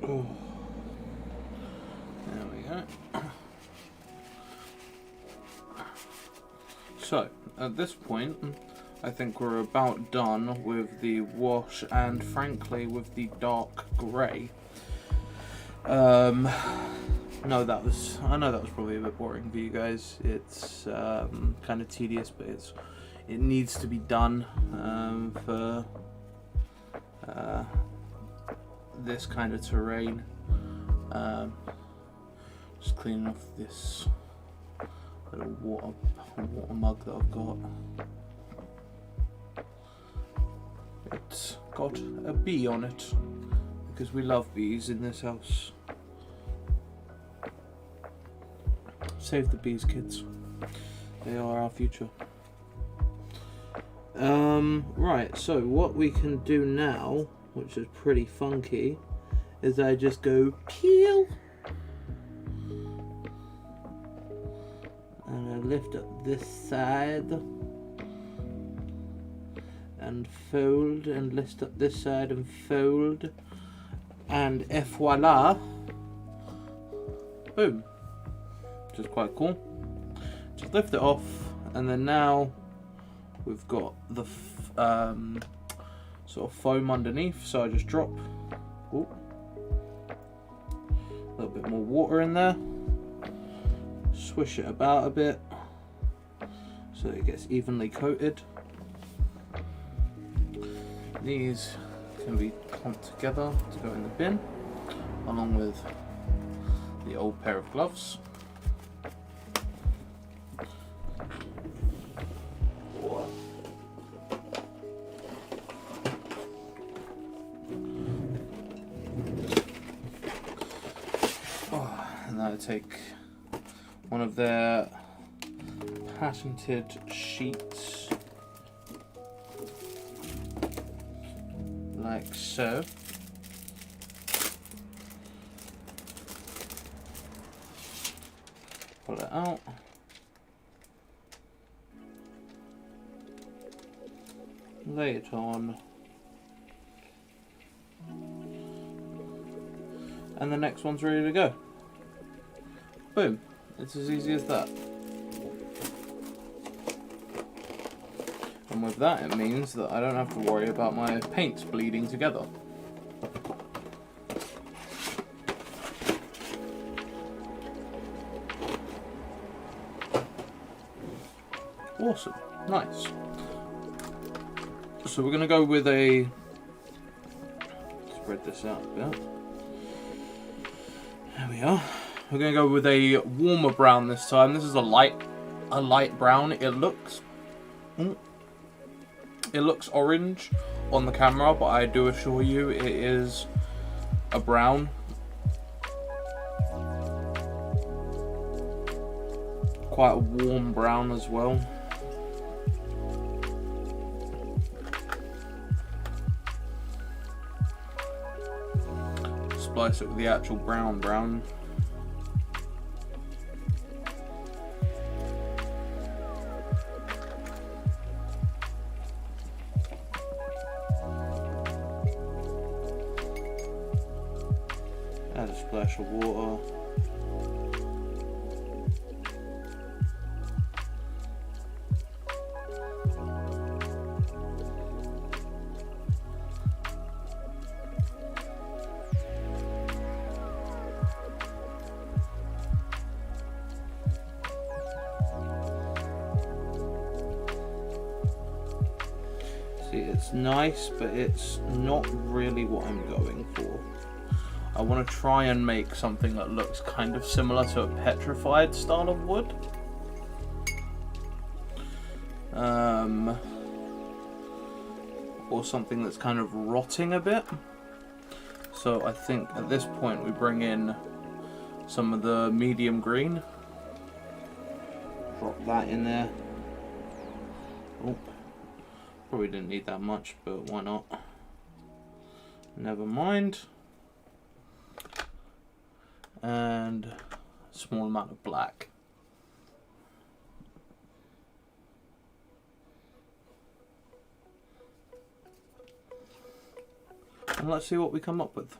Oh. There we go. So, at this point, I think we're about done with the wash and, frankly, with the dark grey. I know that was probably a bit boring for you guys. It's kind of tedious, but it needs to be done for this kind of terrain. Just cleaning off this little water mug that I've got. It's got a bee on it because we love bees in this house. Save the bees, kids. They are our future. Right, so what we can do now, which is pretty funky, is I just go peel and I lift up this side and fold, and lift up this side and fold, and voila, boom, which is quite cool. Just lift it off And then now we've got the sort of foam underneath, so I just drop a little bit more water in there, swish it about a bit so it gets evenly coated. These can be clumped together to go in the bin, along with the old pair of gloves. And now I take one of their patented sheets, like so. Pull it out. Lay it on. And the next one's ready to go. Boom. It's as easy as that. And with that, it means that I don't have to worry about my paints bleeding together. Awesome. Nice. So we're going to go with a... Spread this out a bit. There we are. We're going to go with a warmer brown this time. This is a light brown. It looks orange on the camera, but I do assure you it is a brown. Quite a warm brown as well. Splice it with the actual brown. Add a splash of water. See, it's nice, but it's not really what I'm going for. I want to try and make something that looks kind of similar to a petrified style of wood. Or something that's kind of rotting a bit. So I think at this point we bring in some of the medium green. Drop that in there. Oh, probably didn't need that much, but why not? Never mind. And a small amount of black. And let's see what we come up with.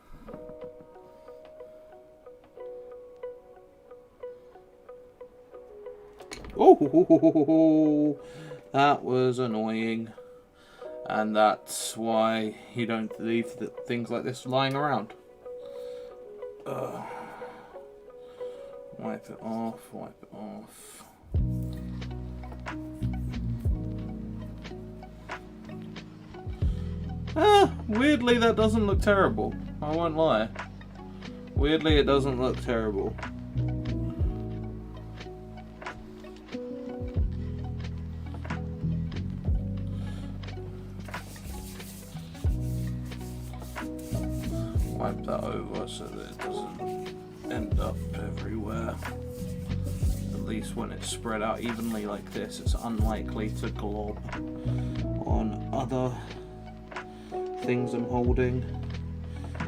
Oh, that was annoying. And that's why you don't leave things like this lying around. Wipe it off, wipe it off. Weirdly that doesn't look terrible. I won't lie. Weirdly it doesn't look terrible. Wipe that over so that it doesn't end up everywhere. At least when it's spread out evenly like this, it's unlikely to glob on other things I'm holding.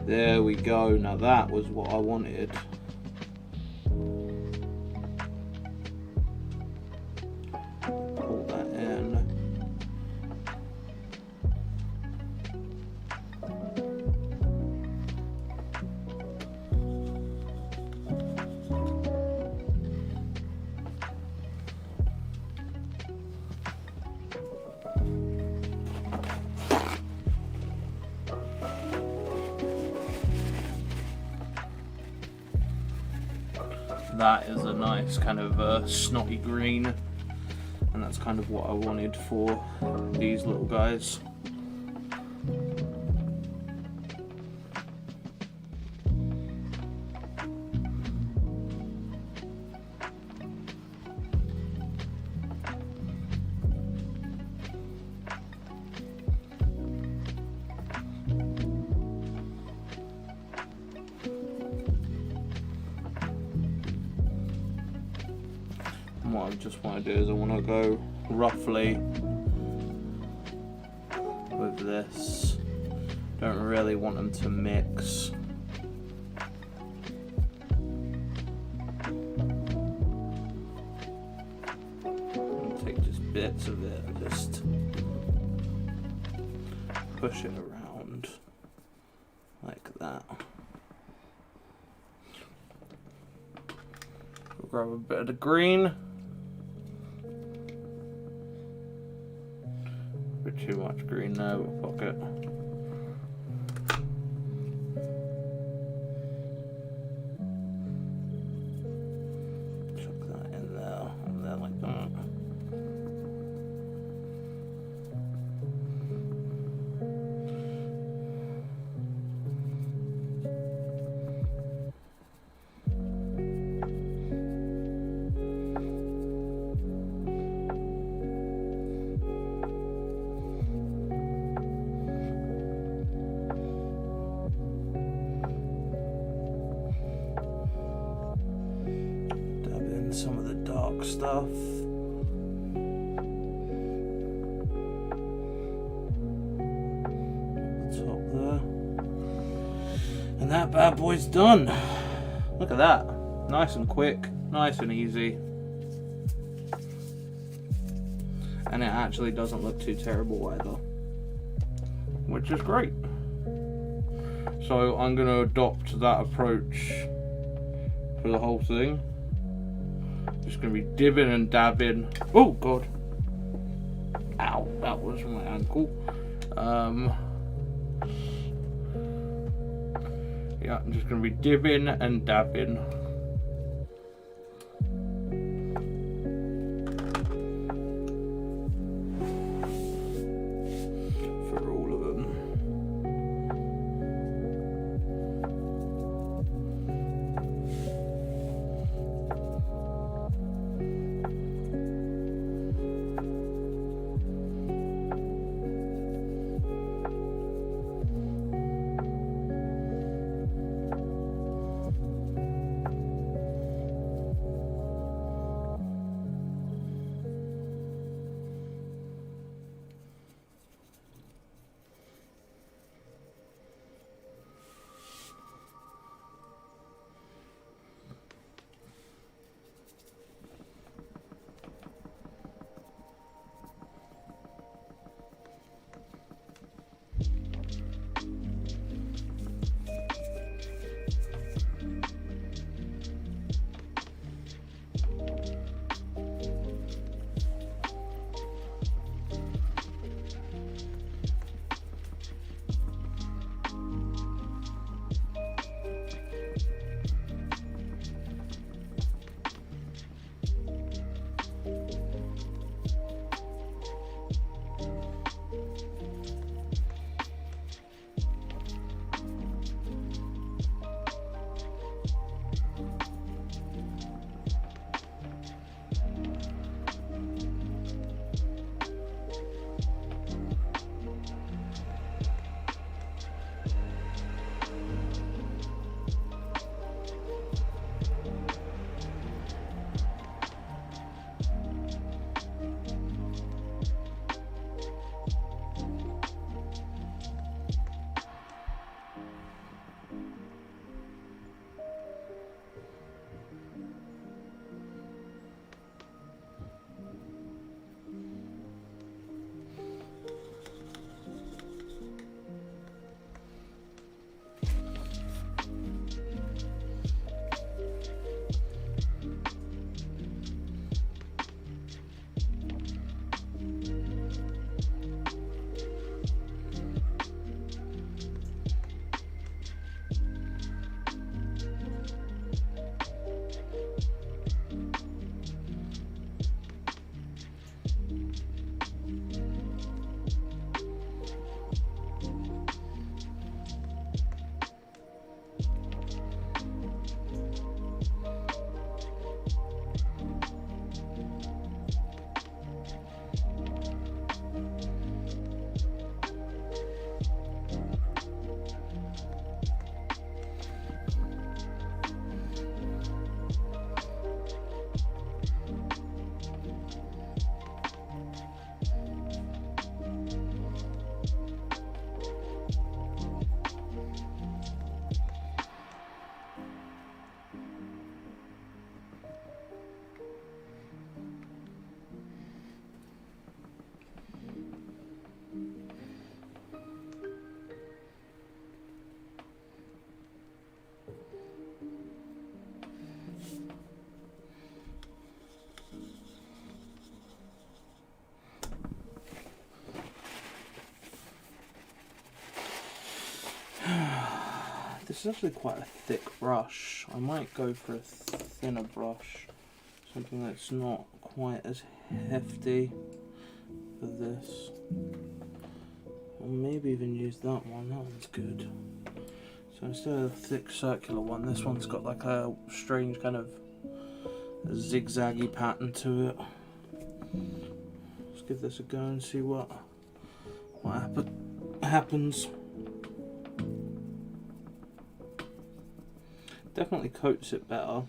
There we go. Now that was what I wanted. Pull that in. that is a nice kind of snotty green, and that's kind of what I wanted for these little guys. What I just want to do is I want to go roughly with this. Don't really want them to mix. I'll take just bits of it and just push it around like that. We'll grab a bit of the green. Too much green now, pocket. Chuck that in there, and then like that. Some of the dark stuff. Top there. And that bad boy's done. Look at that. Nice and quick, nice and easy. And it actually doesn't look too terrible either, which is great. So I'm going to adopt that approach for the whole thing. Just gonna be dibbing and dabbing. Oh god! Ow! That was my ankle. Yeah, I'm just gonna be dibbing and dabbing. For all of them. This is actually quite a thick brush. I might go for a thinner brush. Something that's not quite as hefty for this. Or maybe even use that one. That one's good. So instead of the thick circular one, this one's got like a strange kind of zigzaggy pattern to it. Let's give this a go and see what happens. Definitely coats it better.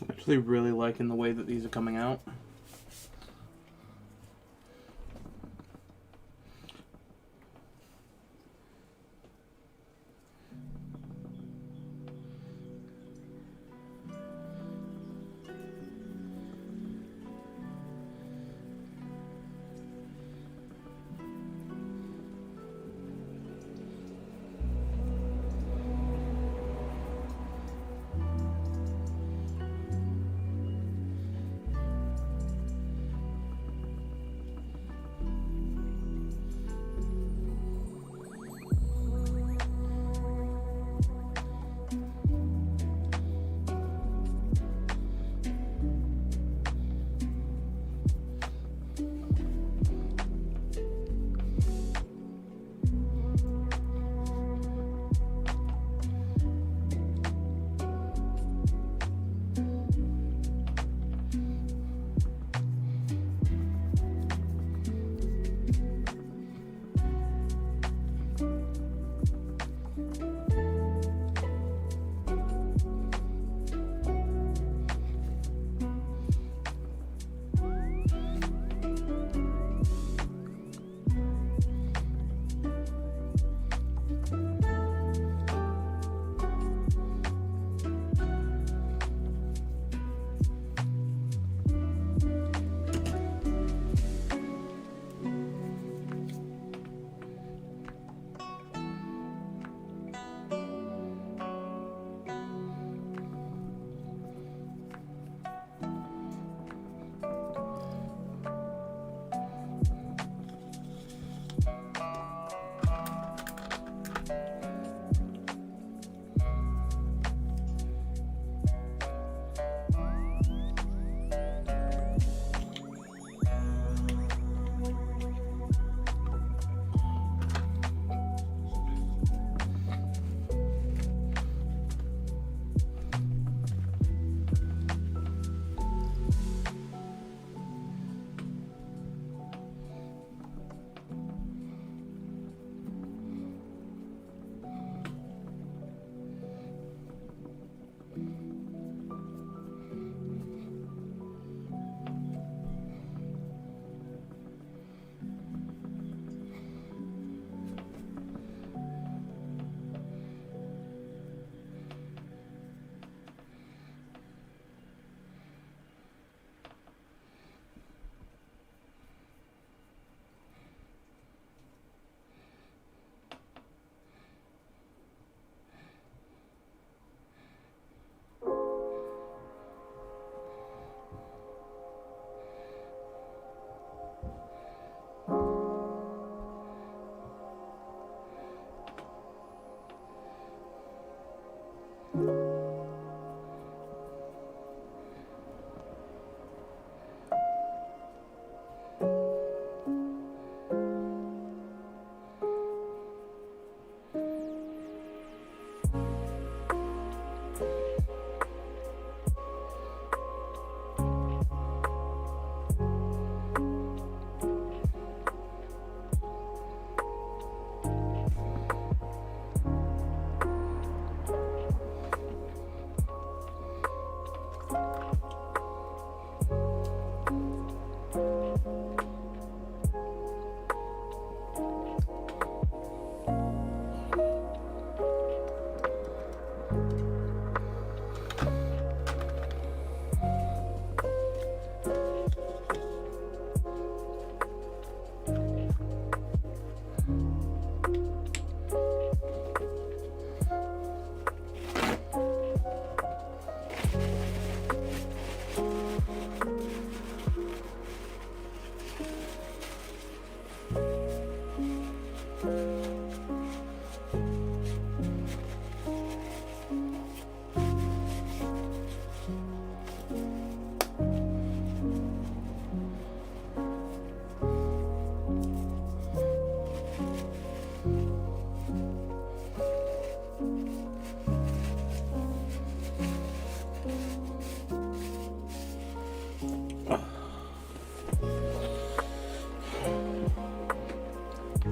I'm actually really liking the way that these are coming out.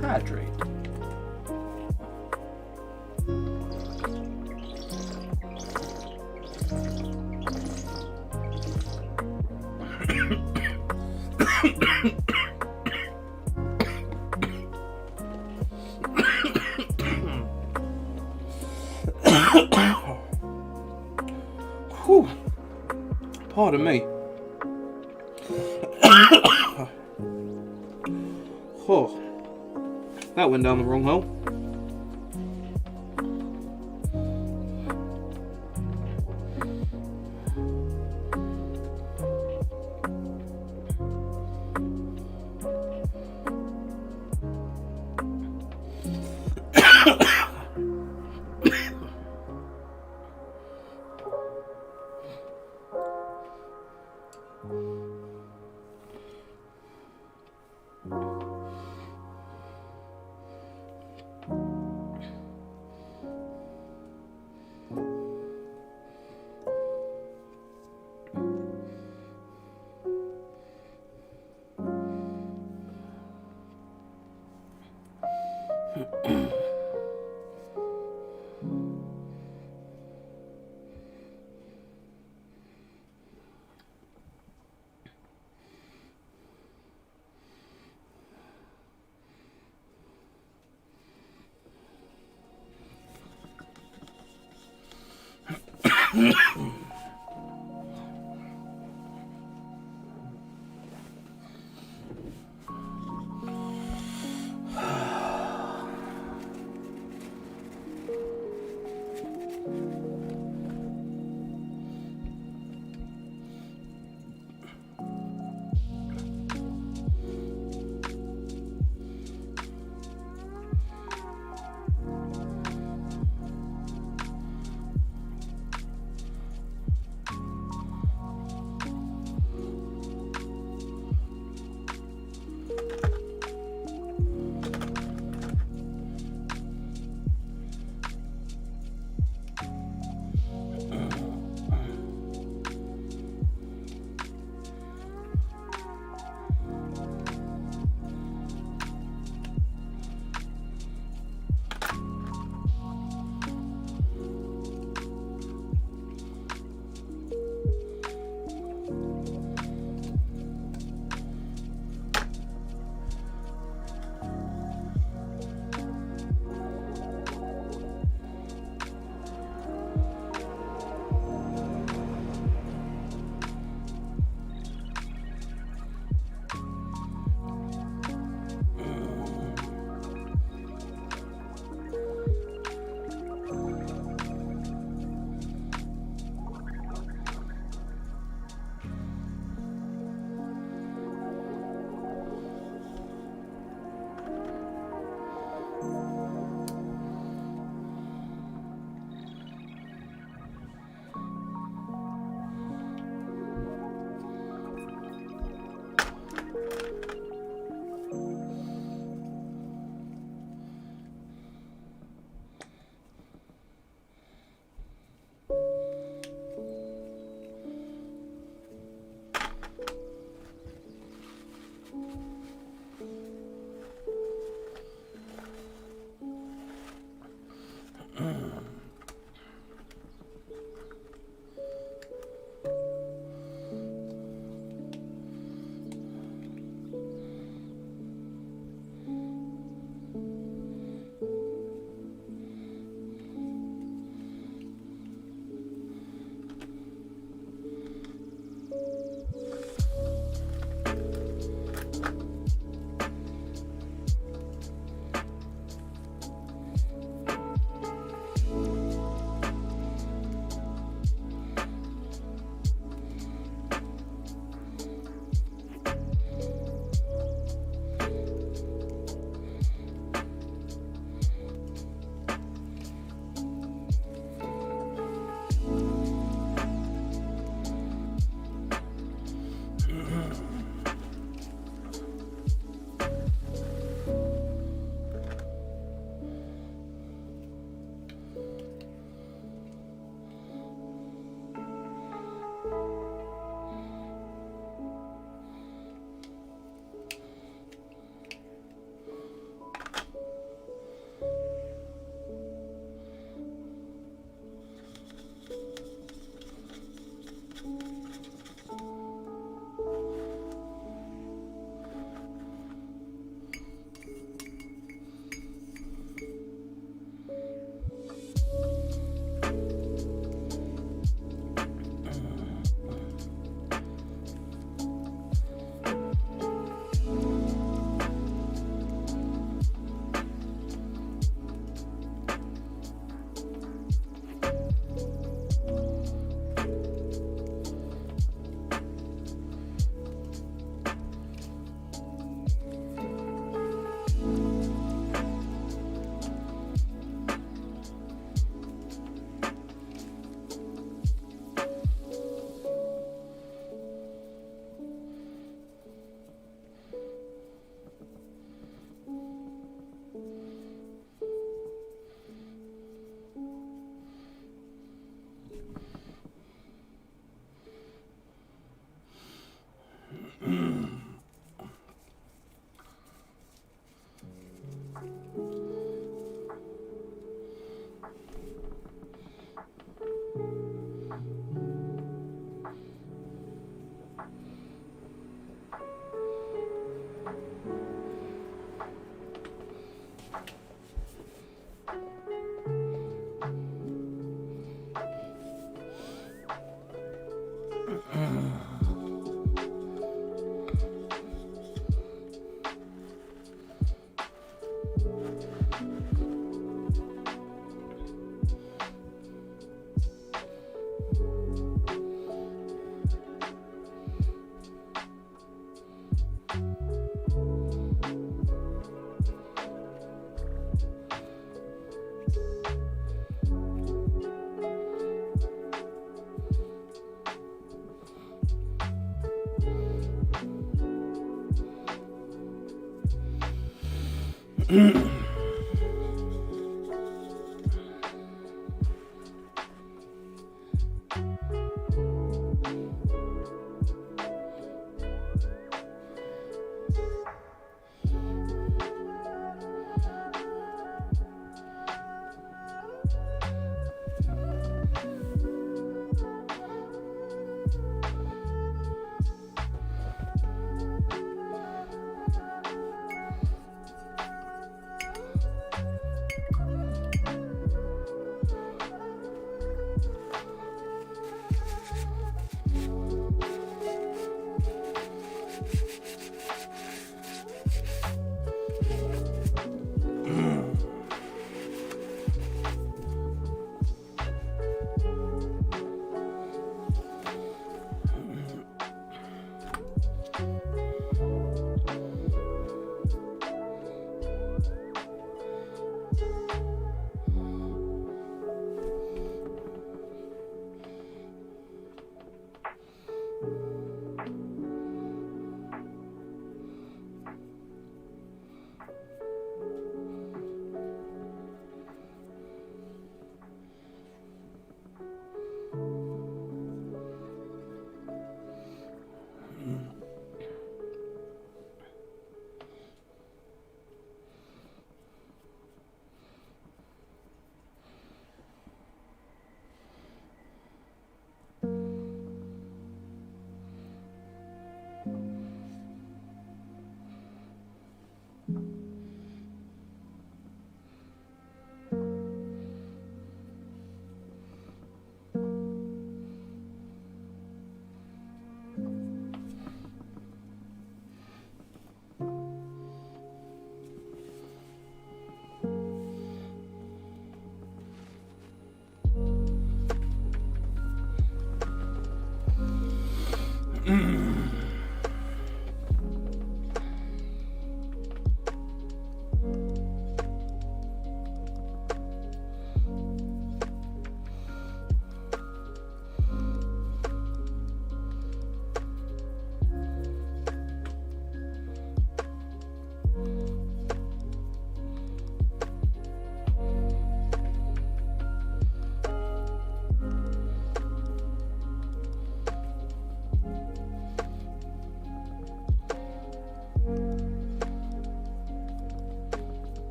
Hydrate. Whew. Pardon me. Oh, that went down the wrong hole.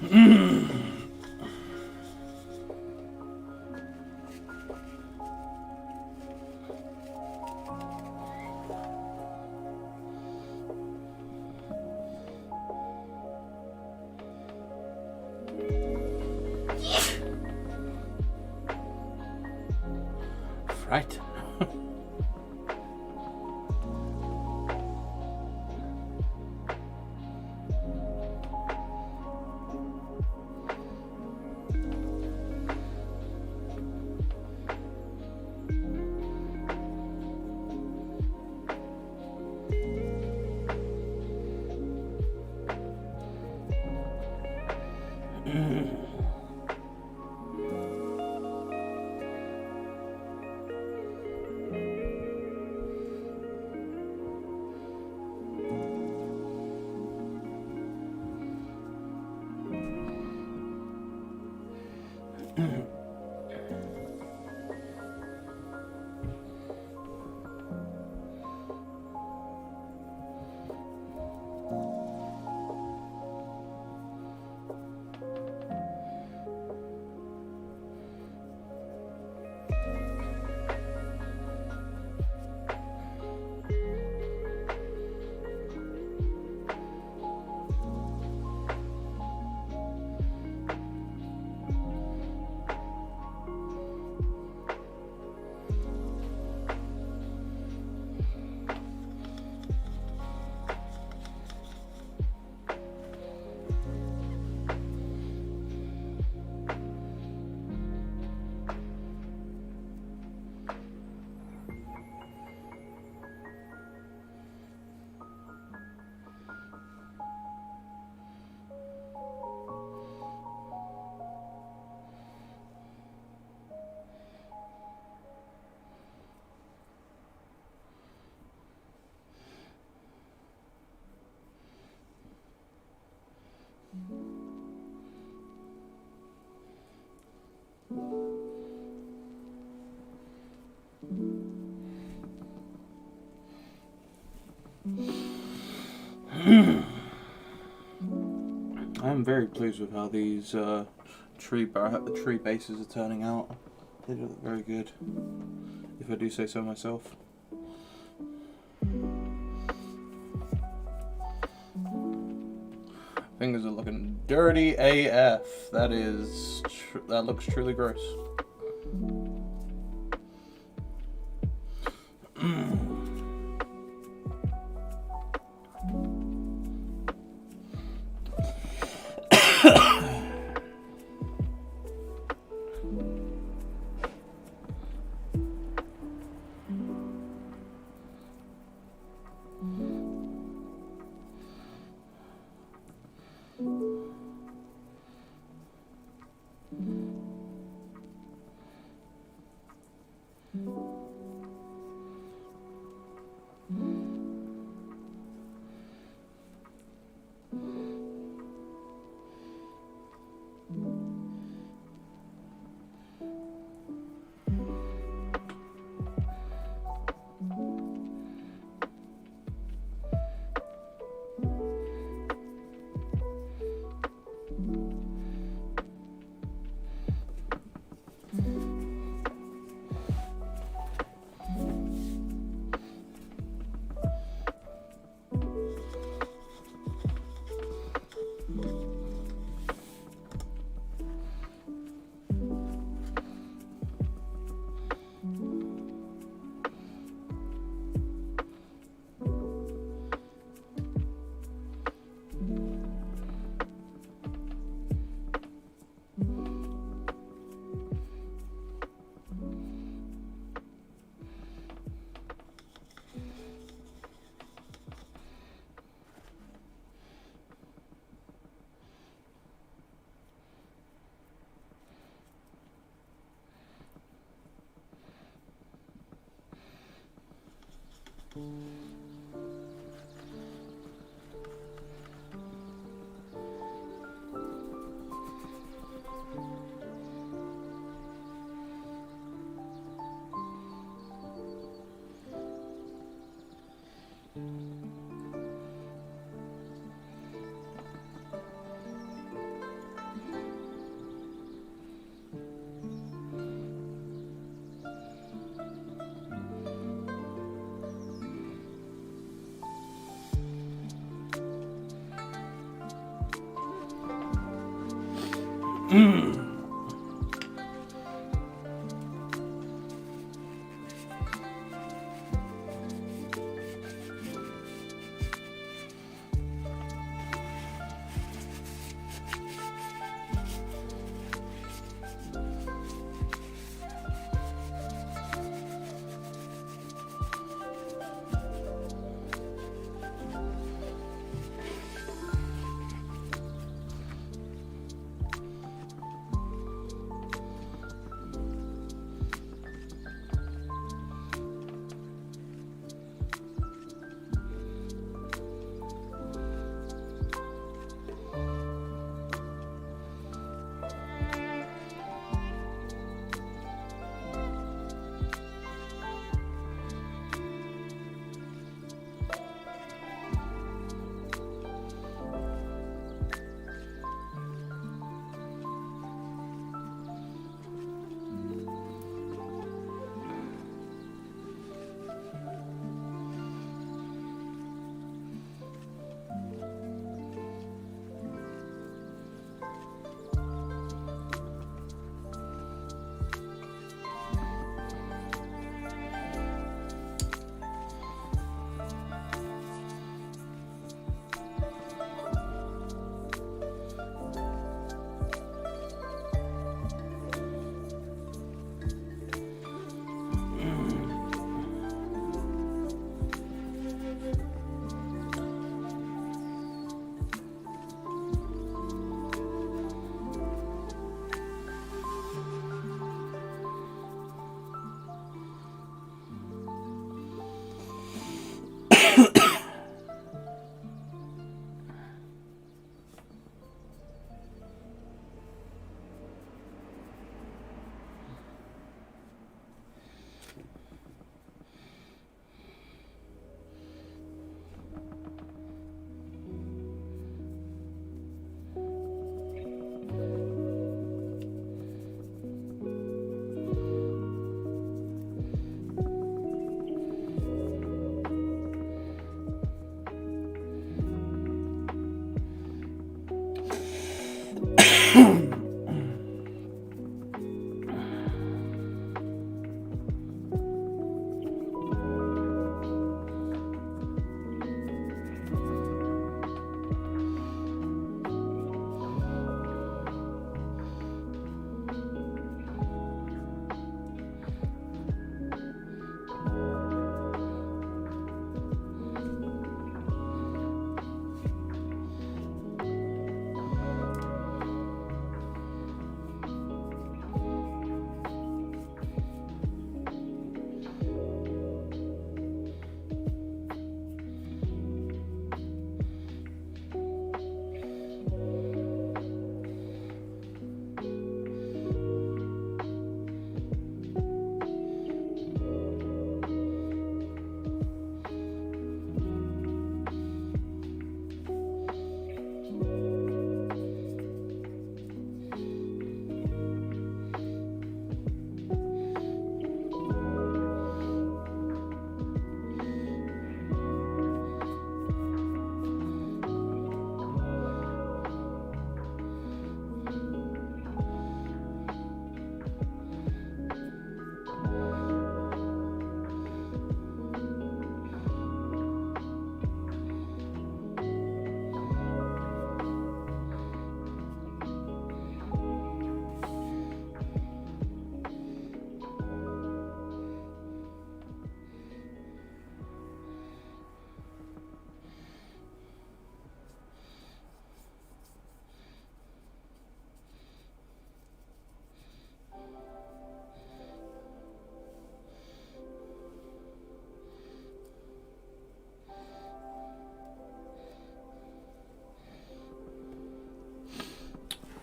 Right. I'm very pleased with how these tree bases are turning out. They look very good, if I do say so myself. Fingers are looking dirty AF. That looks truly gross.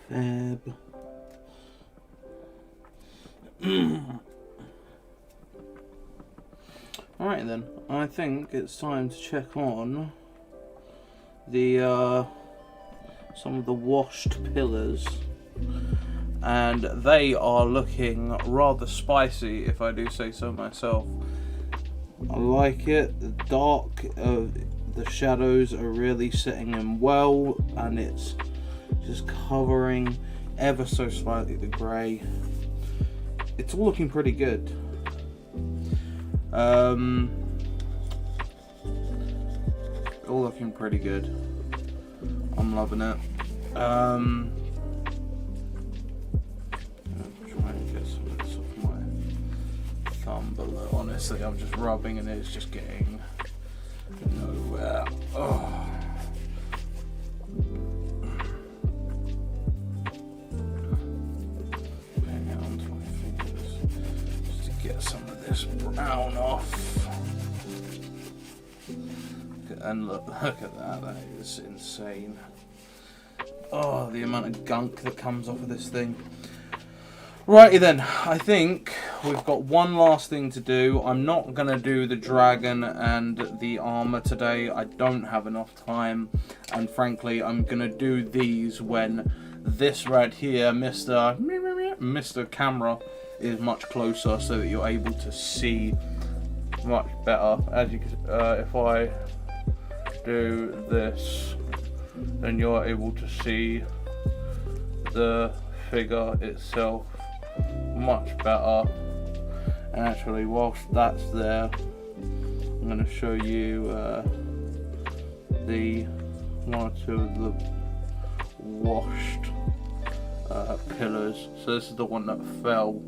Fab. Alright then, I think it's time to check on the some of the washed pillars, and they are looking rather spicy, if I do say so myself. I like it. The dark of the shadows are really setting in well, and it's just covering ever so slightly the grey. It's all looking pretty good. All looking pretty good. I'm loving it. I'm trying to get some of this off my thumb below. Honestly, I'm just rubbing and it's just getting nowhere. Oh. Get some of this brown off. And look at that, that is insane. Oh, the amount of gunk that comes off of this thing. Righty then, I think we've got one last thing to do. I'm not going to do the dragon and the armor today. I don't have enough time. And frankly, I'm going to do these when this right here, Mr. Camera, is much closer, so that you're able to see much better. As you can, if I do this, then you're able to see the figure itself much better. And actually, whilst that's there, I'm going to show you the one or two of the washed pillars. So this is the one that fell,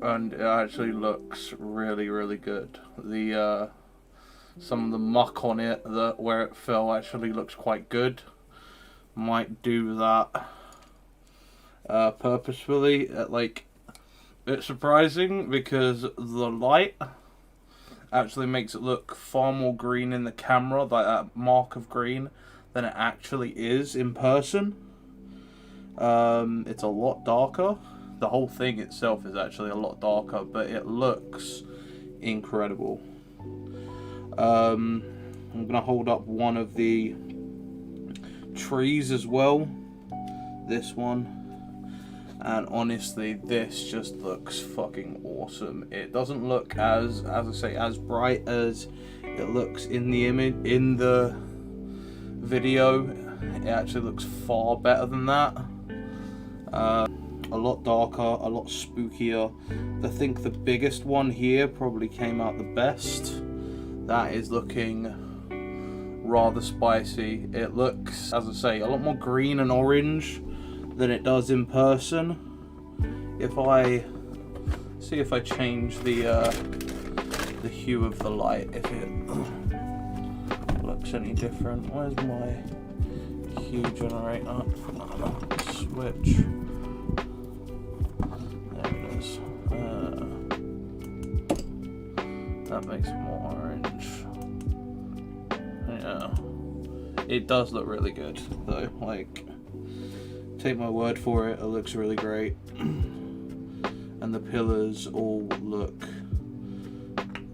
and it actually looks really, really good. The some of the muck on it, where it fell, actually looks quite good. Might do that purposefully. Like, it's surprising because the light actually makes it look far more green in the camera, like that mark of green, than it actually is in person. It's a lot darker. The whole thing itself is actually a lot darker, but it looks incredible. I'm gonna hold up one of the trees as well, this one, and honestly, this just looks fucking awesome. It doesn't look as I say, as bright as it looks in the image, in the video. It actually looks far better than that. A lot darker, a lot spookier. I think the biggest one here probably came out the best. That is looking rather spicy. It looks, as I say, a lot more green and orange than it does in person. If I see if I change the hue of the light, if it looks any different. Where's my hue generator? Switch. There it is. That makes it more orange. Yeah. It does look really good though. Like, take my word for it, it looks really great. And the pillars all look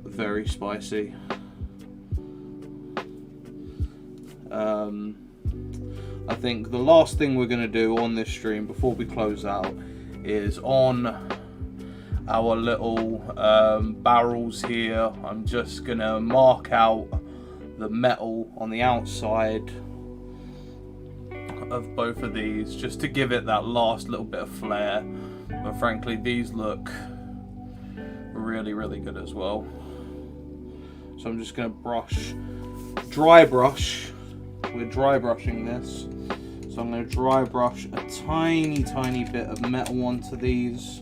very spicy. I think the last thing we're going to do on this stream before we close out is on our little barrels here. I'm just going to mark out the metal on the outside of both of these, just to give it that last little bit of flair. But frankly, these look really, really good as well. So I'm just going to dry brush. We're dry brushing this. So I'm going to dry brush a tiny, tiny bit of metal onto these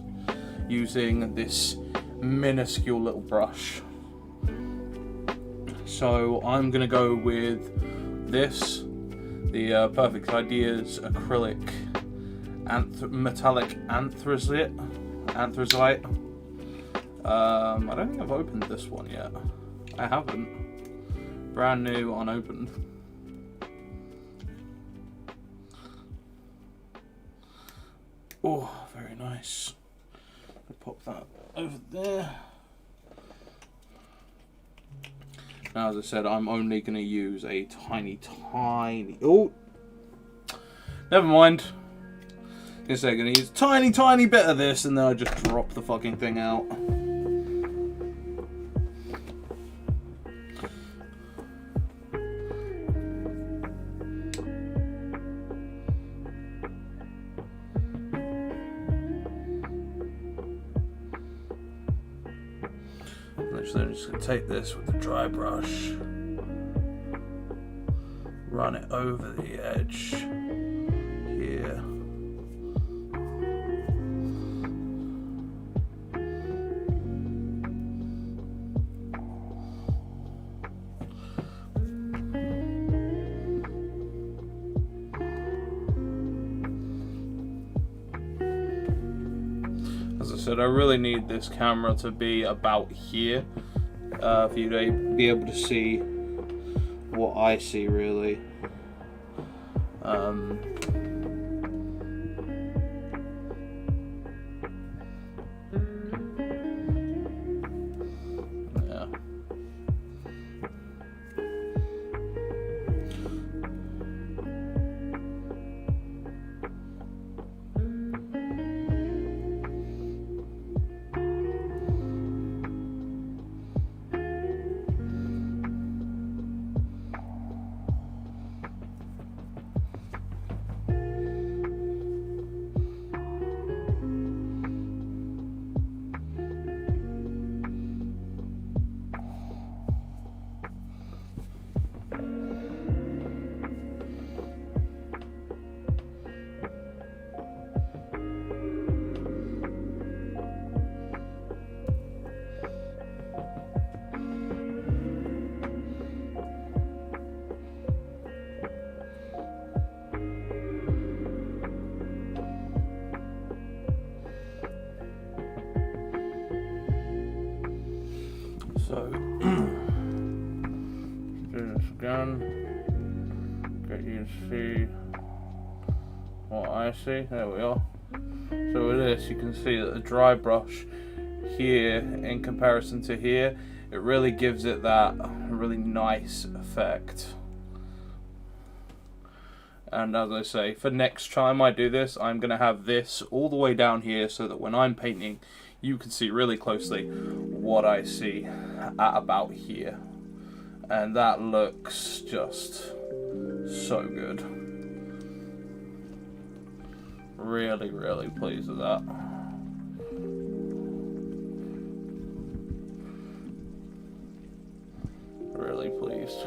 using this minuscule little brush. So I'm going to go with this, the Perfect Ideas acrylic metallic anthracite. I don't think I've opened this one yet. I haven't. Brand new, unopened. Oh, very nice. I'll pop that over there. Now, as I said, I'm only going to use a tiny... Oh! Never mind. I'm going to use a tiny bit of this, and then I just drop the fucking thing out. So then I'm just going to take this with the dry brush, run it over the edge here. As I said, I really need this camera to be about here for you to be able to see what I see, really. Yeah. So, do this again, get you to see what I see. There we are. So with this, you can see that the dry brush here, in comparison to here, it really gives it that really nice effect. And as I say, for next time I do this, I'm going to have this all the way down here so that when I'm painting, you can see really closely what I see at about here. And that looks just so good. Really, really pleased with that. Really pleased.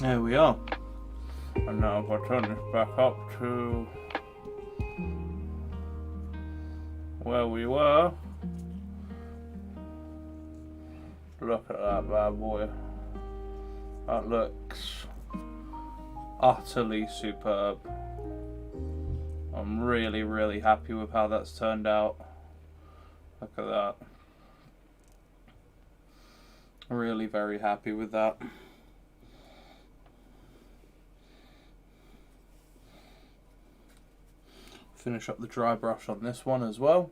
There we are. And now if I turn this back up to where we were, look at that bad boy. That looks utterly superb. I'm really, really happy with how that's turned out. Look at that. Really very happy with that. Finish up the dry brush on this one as well.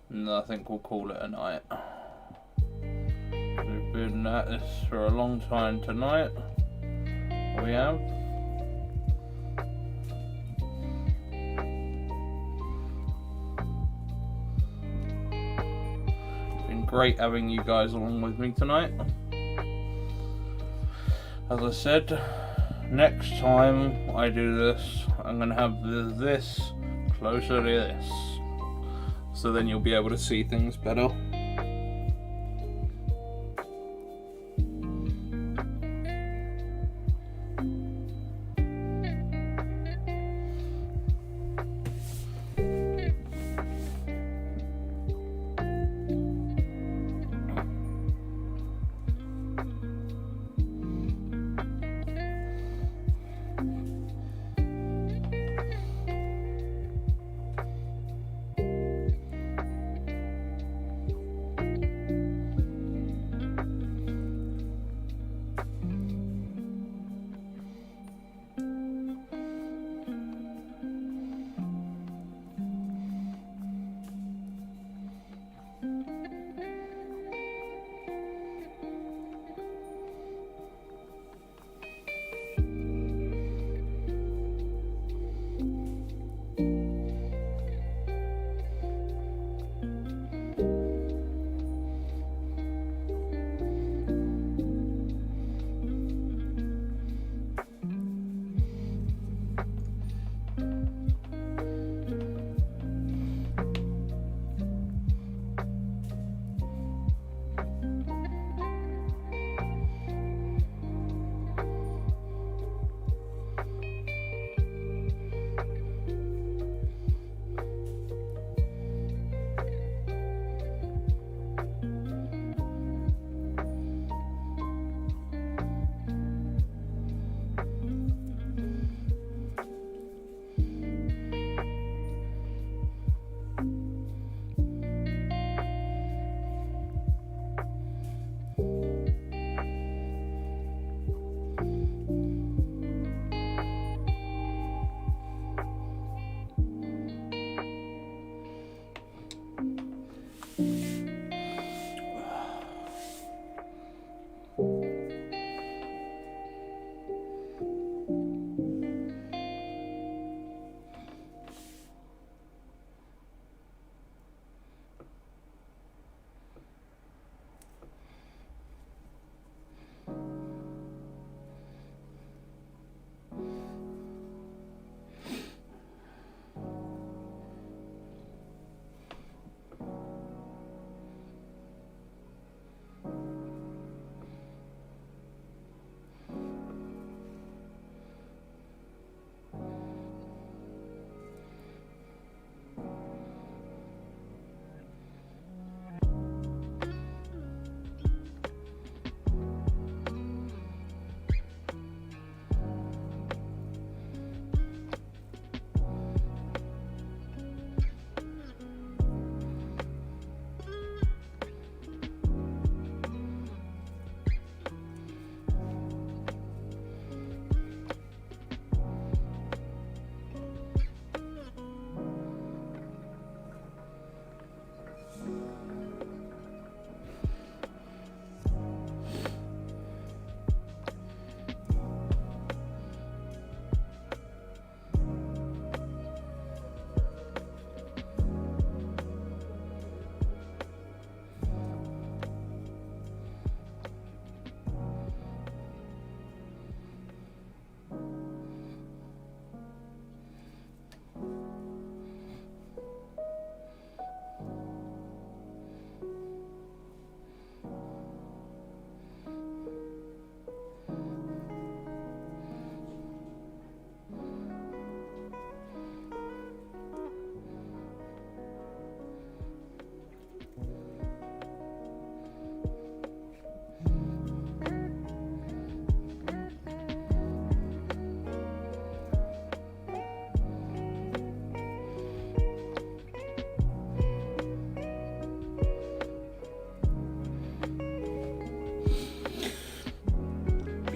And I think we'll call it a night. We've been at this for a long time tonight. We have. Been great having you guys along with me tonight. As I said, next time I do this, I'm going to have this closer to this. So then you'll be able to see things better.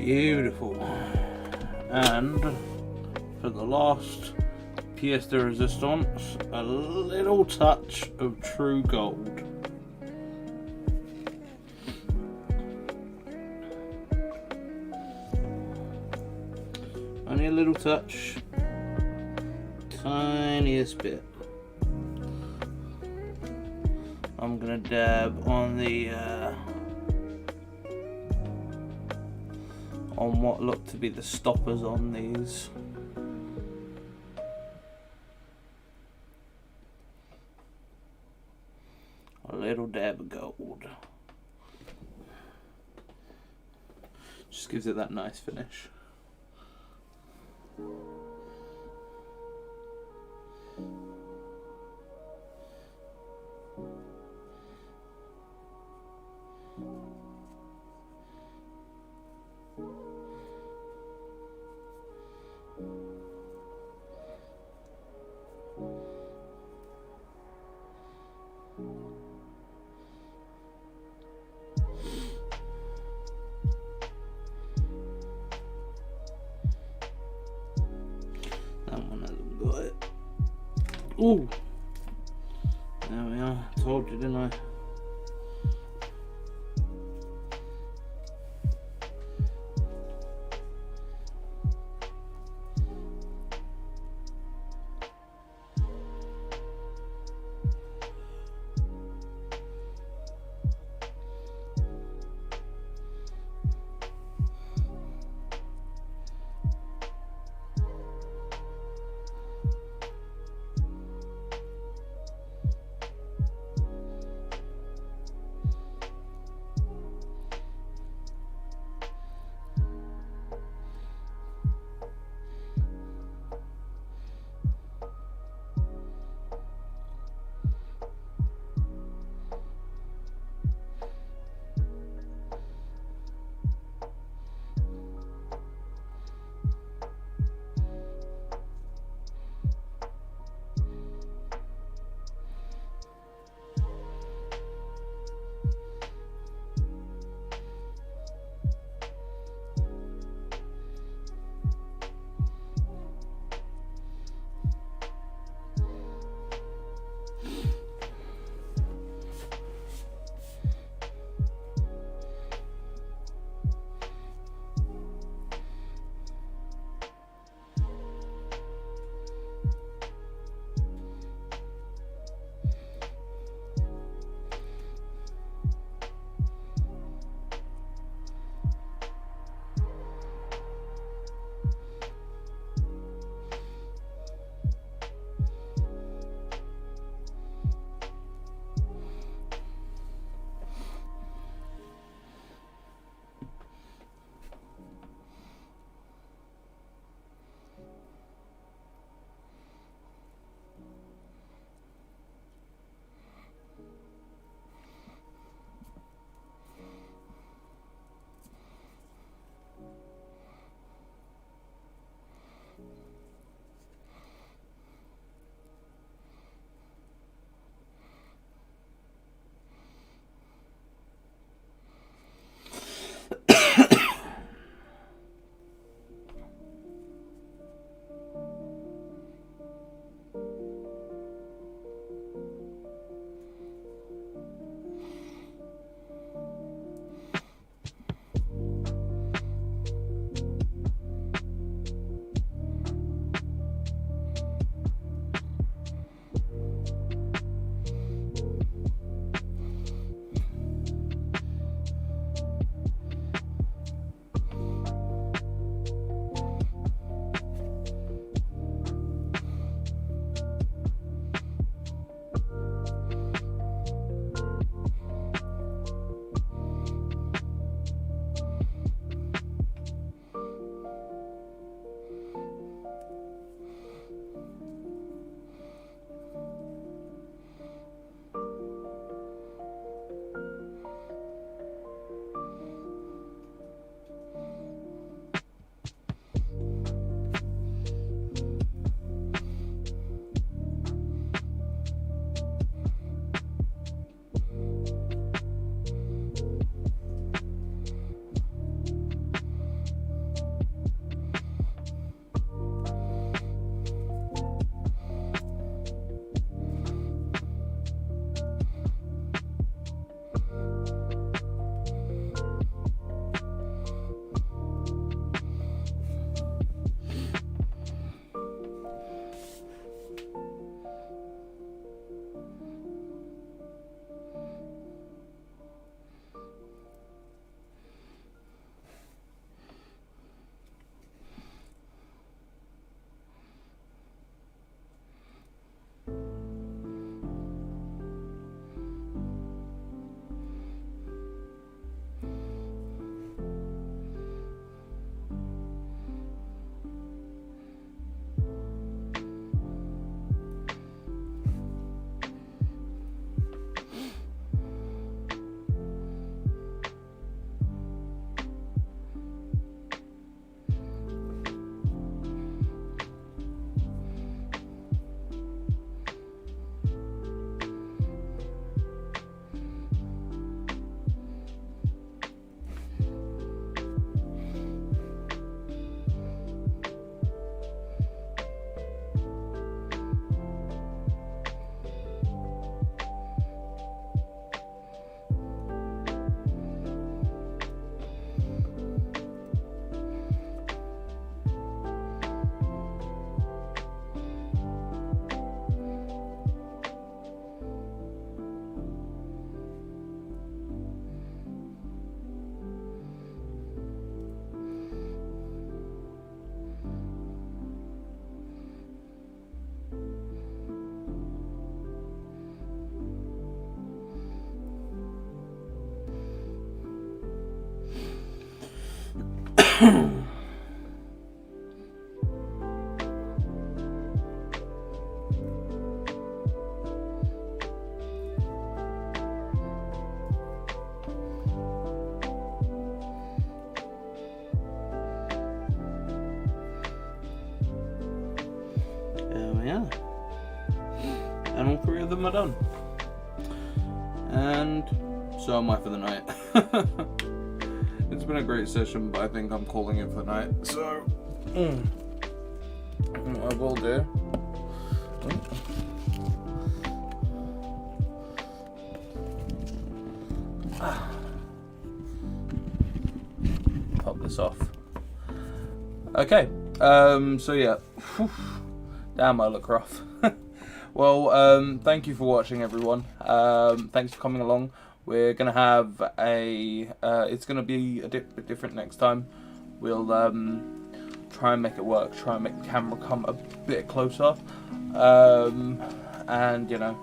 Beautiful. And for the last pièce de résistance, a little touch of true gold. Only a little touch, tiniest bit. I'm gonna dab on the on what look to be the stoppers on these. A little dab of gold. Just gives it that nice finish. That one hasn't got it. Ooh! There we are. Told you, didn't I? Yeah, and all 3 of them are done, and so am I for the night. It's been a great session, but I think I'm calling it for the night. So what I will do, pop this off. Okay, so yeah. Damn, I look rough. Well, thank you for watching, everyone. Thanks for coming along. We're going to have a... it's going to be a bit different next time. We'll try and make it work. Try and make the camera come a bit closer. And, you know,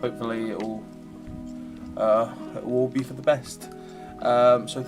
hopefully it will all be for the best. So thank